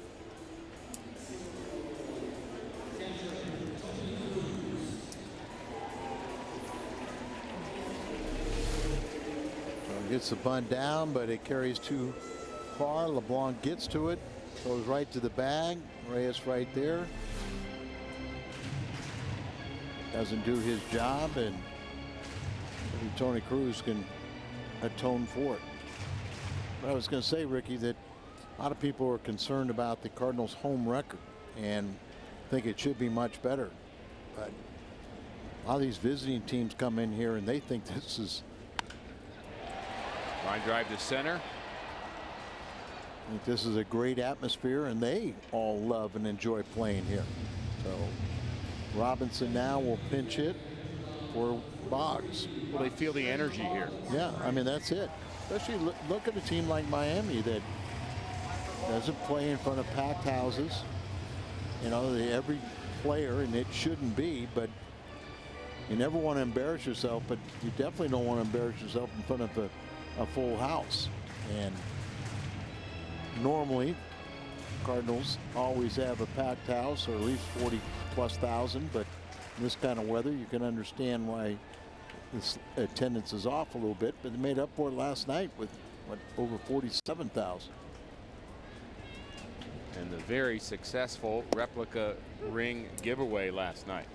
Gets the bunt down, but it carries too far. LeBlanc gets to it, goes right to the bag. Reyes right there. Doesn't do his job, and maybe Tony Cruz can atone for it. But I was going to say, Ricky, that a lot of people are concerned about the Cardinals' home record and think it should be much better. But a lot of these visiting teams come in here and they think this is. Line drive to center. I think this is a great atmosphere, and they all love and enjoy playing here. So Robinson now will pinch hit for Boggs. Well, they feel the energy here. Yeah, I mean, that's it. Especially look at a team like Miami that doesn't play in front of packed houses. You know, every player, and it shouldn't be, but you never want to embarrass yourself, but you definitely don't want to embarrass yourself in front of a full house. And normally, Cardinals always have a packed house, or at least 40,000+, but in this kind of weather, you can understand why this attendance is off a little bit, but they made up for it last night with what, over 47,000. And the very successful replica ring giveaway last night.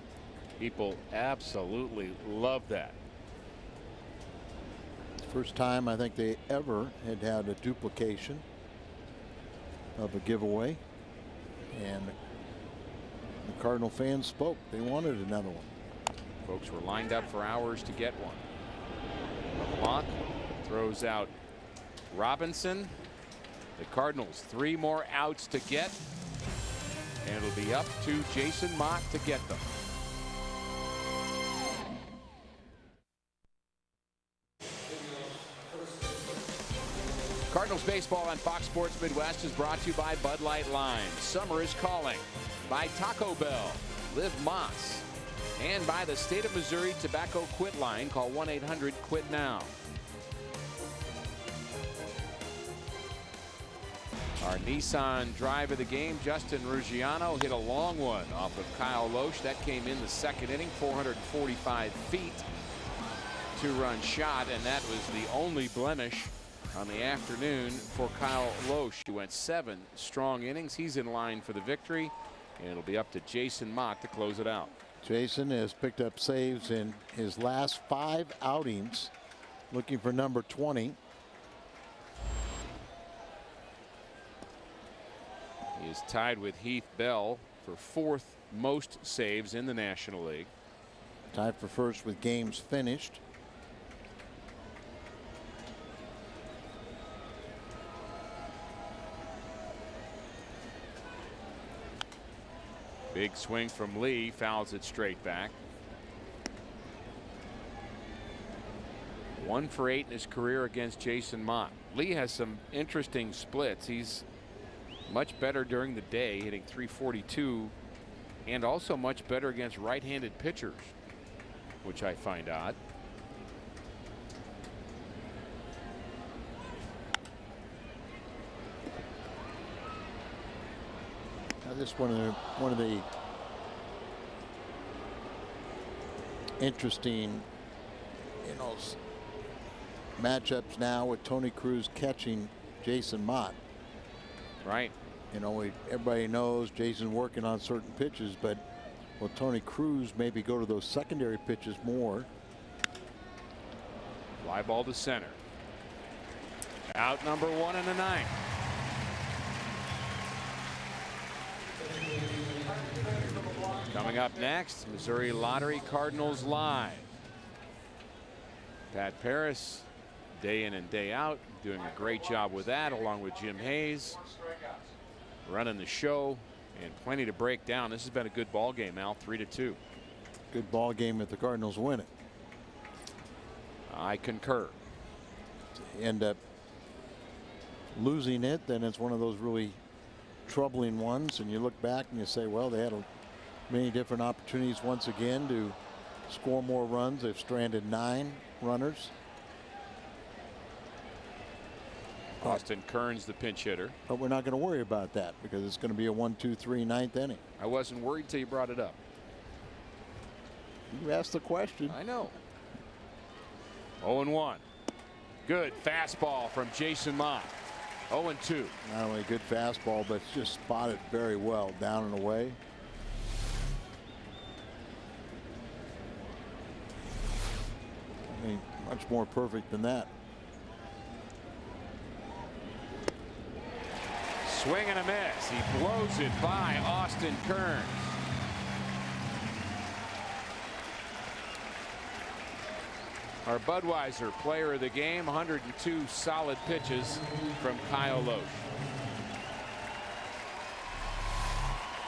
People absolutely love that. First time I think they ever had a duplication of a giveaway, and the Cardinal fans spoke. They wanted another one. Folks were lined up for hours to get one. LeBlanc throws out Robinson. The Cardinals 3 more outs to get, and it'll be up to Jason Mott to get them. Cardinals baseball on Fox Sports Midwest is brought to you by Bud Light Lime. Summer is calling. By Taco Bell, Live Moss, and by the State of Missouri Tobacco Quit Line. Call 1-800-QUIT-NOW. Our Nissan drive of the game, Justin Ruggiano hit a long one off of Kyle Loesch. That came in the second inning, 445 feet. 2-run shot, and that was the only blemish on the afternoon for Kyle Loesch. He went 7 strong innings. He's in line for the victory, and it'll be up to Jason Mott to close it out. Jason has picked up saves in his last 5 outings, looking for number 20. He is tied with Heath Bell for 4th most saves in the National League. Tied for first with games finished. Big swing from Lee, fouls it straight back. 1 for 8 in his career against Jason Mott. Lee has some interesting splits. He's much better during the day, hitting .342, and also much better against right-handed pitchers, which I find odd. Now this one of the interesting, matchups now with Tony Cruz catching Jason Mott. Right. Everybody knows Jason's working on certain pitches, but will Tony Cruz maybe go to those secondary pitches more? Fly ball to center. Out number 1 in the 9th. Coming up next, Missouri Lottery Cardinals Live. Pat Paris, day in and day out, doing a great job with that, along with Jim Hayes, running the show, and plenty to break down. This has been a good ball game, Al. 3-2. Good ball game if the Cardinals win it. I concur. End up losing it, then it's one of those really troubling ones, and you look back and you say, well, they had many different opportunities once again to score more runs. They've stranded 9 runners. Austin Kearns, the pinch hitter. But we're not going to worry about that because it's going to be a 1-2-3 9th inning. I wasn't worried till you brought it up. You asked the question. I know. 0-1. Good fastball from Jason Mott. 0-2. Not only a good fastball, but it's just spotted very well down and away. I mean, much more perfect than that. Swing and a miss. He blows it by Austin Kearns. Our Budweiser player of the game, 102 solid pitches from Kyle Loesch.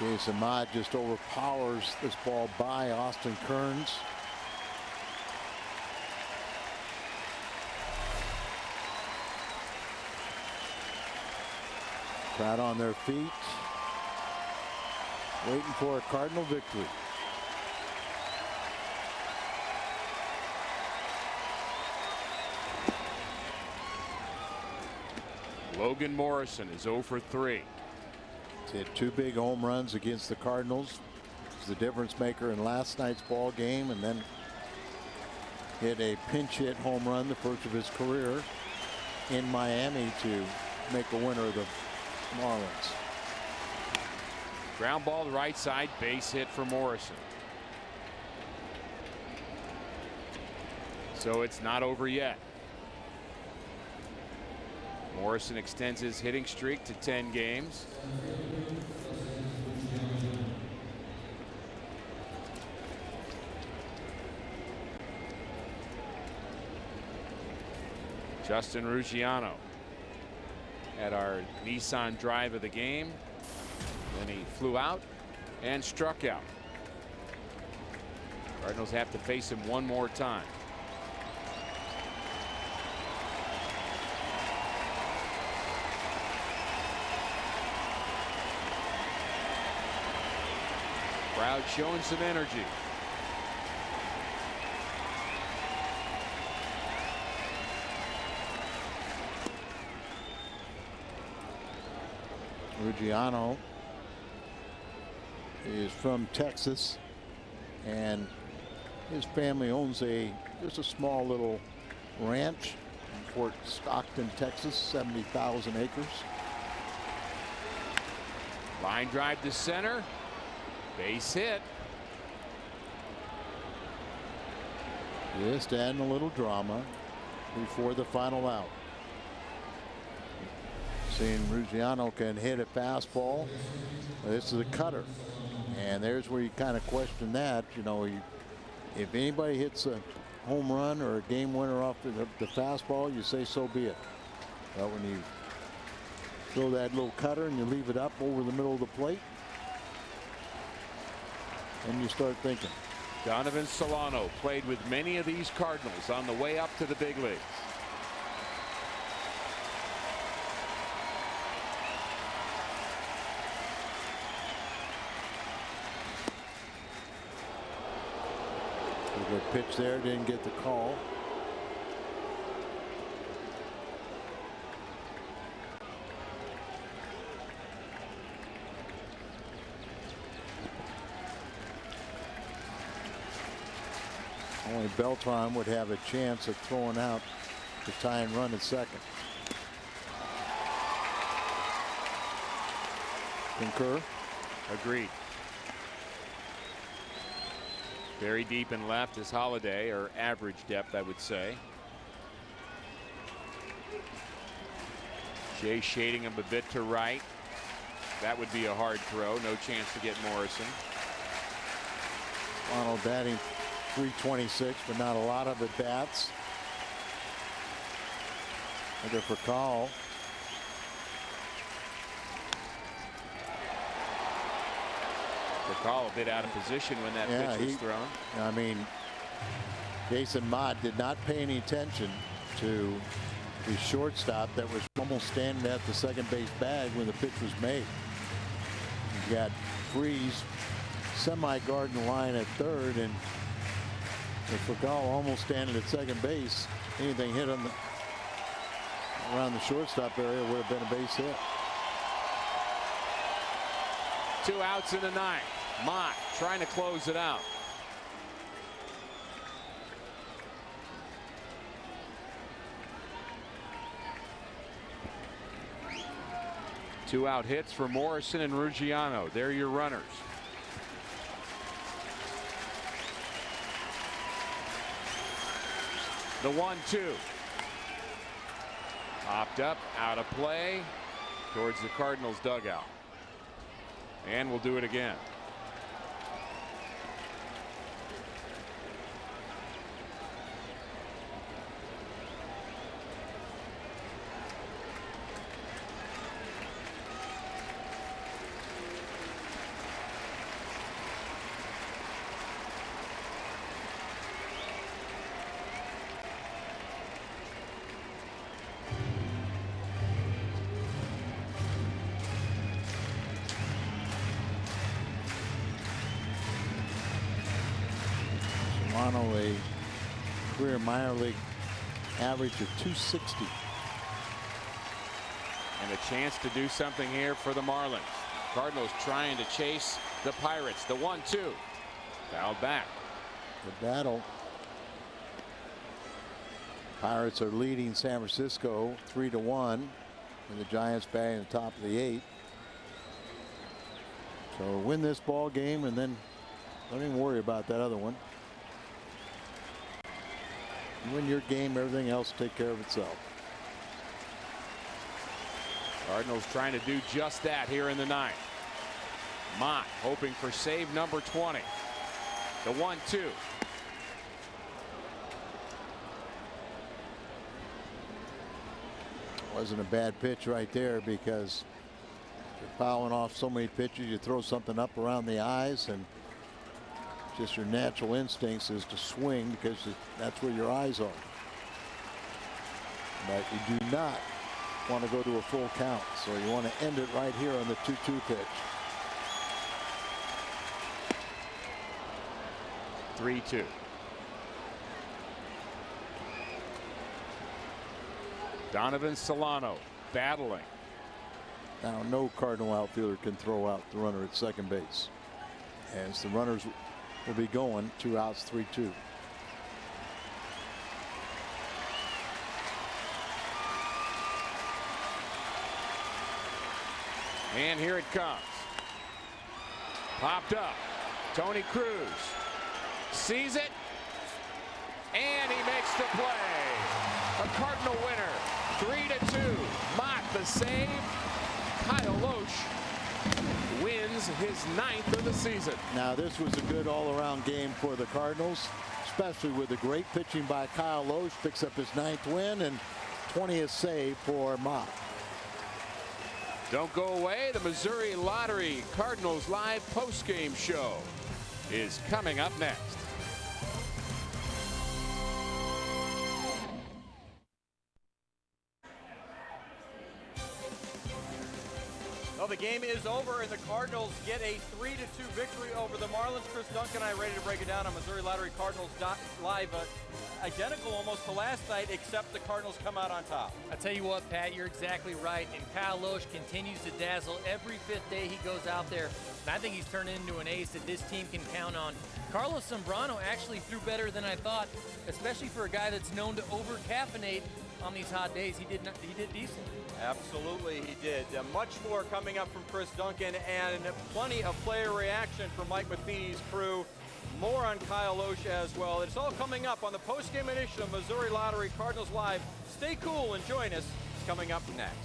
Jason Mott just overpowers this ball by Austin Kearns. Crowd on their feet, waiting for a Cardinal victory. Logan Morrison is 0 for 3. He hit 2 big home runs against the Cardinals. He's the difference maker in last night's ball game, and then hit a pinch hit home run, the first of his career, in Miami to make a winner of the Marlins. Ground ball to right side, base hit for Morrison. So it's not over yet. Morrison extends his hitting streak to 10 games. Justin Ruggiano had our Nissan drive of the game. Then he flew out and struck out. Cardinals have to face him one more time. Crowd showing some energy. Ruggiano is from Texas, and his family owns just a small little ranch in Fort Stockton, Texas, 70,000 acres. Line drive to center. Base hit. Just adding a little drama before the final out. Seeing Ruggiano can hit a fastball. This is a cutter, and there's where you kind of question that. You know, if anybody hits a home run or a game winner off the fastball, you say so be it. But when you throw that little cutter and you leave it up over the middle of the plate, and you start thinking. Donovan Solano played with many of these Cardinals on the way up to the big leagues. A good pitch there, didn't get the call. Only Beltran would have a chance of throwing out the tying run at second. Concur? Agreed. Very deep in left is Holiday, or average depth, I would say. Jay shading him a bit to right. That would be a hard throw. No chance to get Morrison. Ronald batting .326, but not a lot of at bats. Looking for call. The call a bit out of position when that pitch was thrown. I mean, Jason Mott did not pay any attention to the shortstop that was almost standing at the second base bag when the pitch was made. You got Freeze semi-garden line at third, and if Fakal almost standing at second base, anything hit on around the shortstop area would have been a base hit. 2 outs in the ninth. Mott trying to close it out. Two out hits for Morrison and Ruggiano. They're your runners. The 1-2. Popped up, out of play, towards the Cardinals dugout. And we'll do it again. Zambrano a career minor league average of 260. And a chance to do something here for the Marlins. Cardinals trying to chase the Pirates. The 1-2. Fouled back. The battle. Pirates are leading San Francisco 3-1. And the Giants batting at the top of the 8th. So win this ball game and then don't even worry about that other one. You win your game, everything else will take care of itself. Cardinals trying to do just that here in the 9th. Mott hoping for save number 20. The 1-2. Wasn't a bad pitch right there, because you're fouling off so many pitches. You throw something up around the eyes, and just your natural instincts is to swing because that's where your eyes are. But you do not want to go to a full count, so you want to end it right here on the 2-2 pitch. 3-2. Donovan Solano battling. Now, no Cardinal outfielder can throw out the runner at second base, as the runners will be going 2 outs, 3-2. And here it comes. Popped up. Tony Cruz sees it, and he makes the play. A Cardinal winner, 3-2. Mott the save. Kyle Loesch wins his 9th of the season. Now, this was a good all-around game for the Cardinals, especially with the great pitching by Kyle Loesch. Picks up his 9th win and 20th save for Mott. Don't go away. The Missouri Lottery Cardinals Live postgame show is coming up next. Well, the game is over, and the Cardinals get a 3-2 victory over the Marlins. Chris Duncan and I ready to break it down on Missouri Lottery Cardinals Live. Identical almost to last night, except the Cardinals come out on top. I tell you what, Pat, you're exactly right. And Kyle Loesch continues to dazzle every 5th day he goes out there. And I think he's turned into an ace that this team can count on. Carlos Zambrano actually threw better than I thought, especially for a guy that's known to over-caffeinate on these hot days. He did decent. Absolutely, he did. Much more coming up from Chris Duncan, and plenty of player reaction from Mike Matheny's crew. More on Kyle Loesch as well. It's all coming up on the postgame edition of Missouri Lottery Cardinals Live. Stay cool and join us. It's coming up next.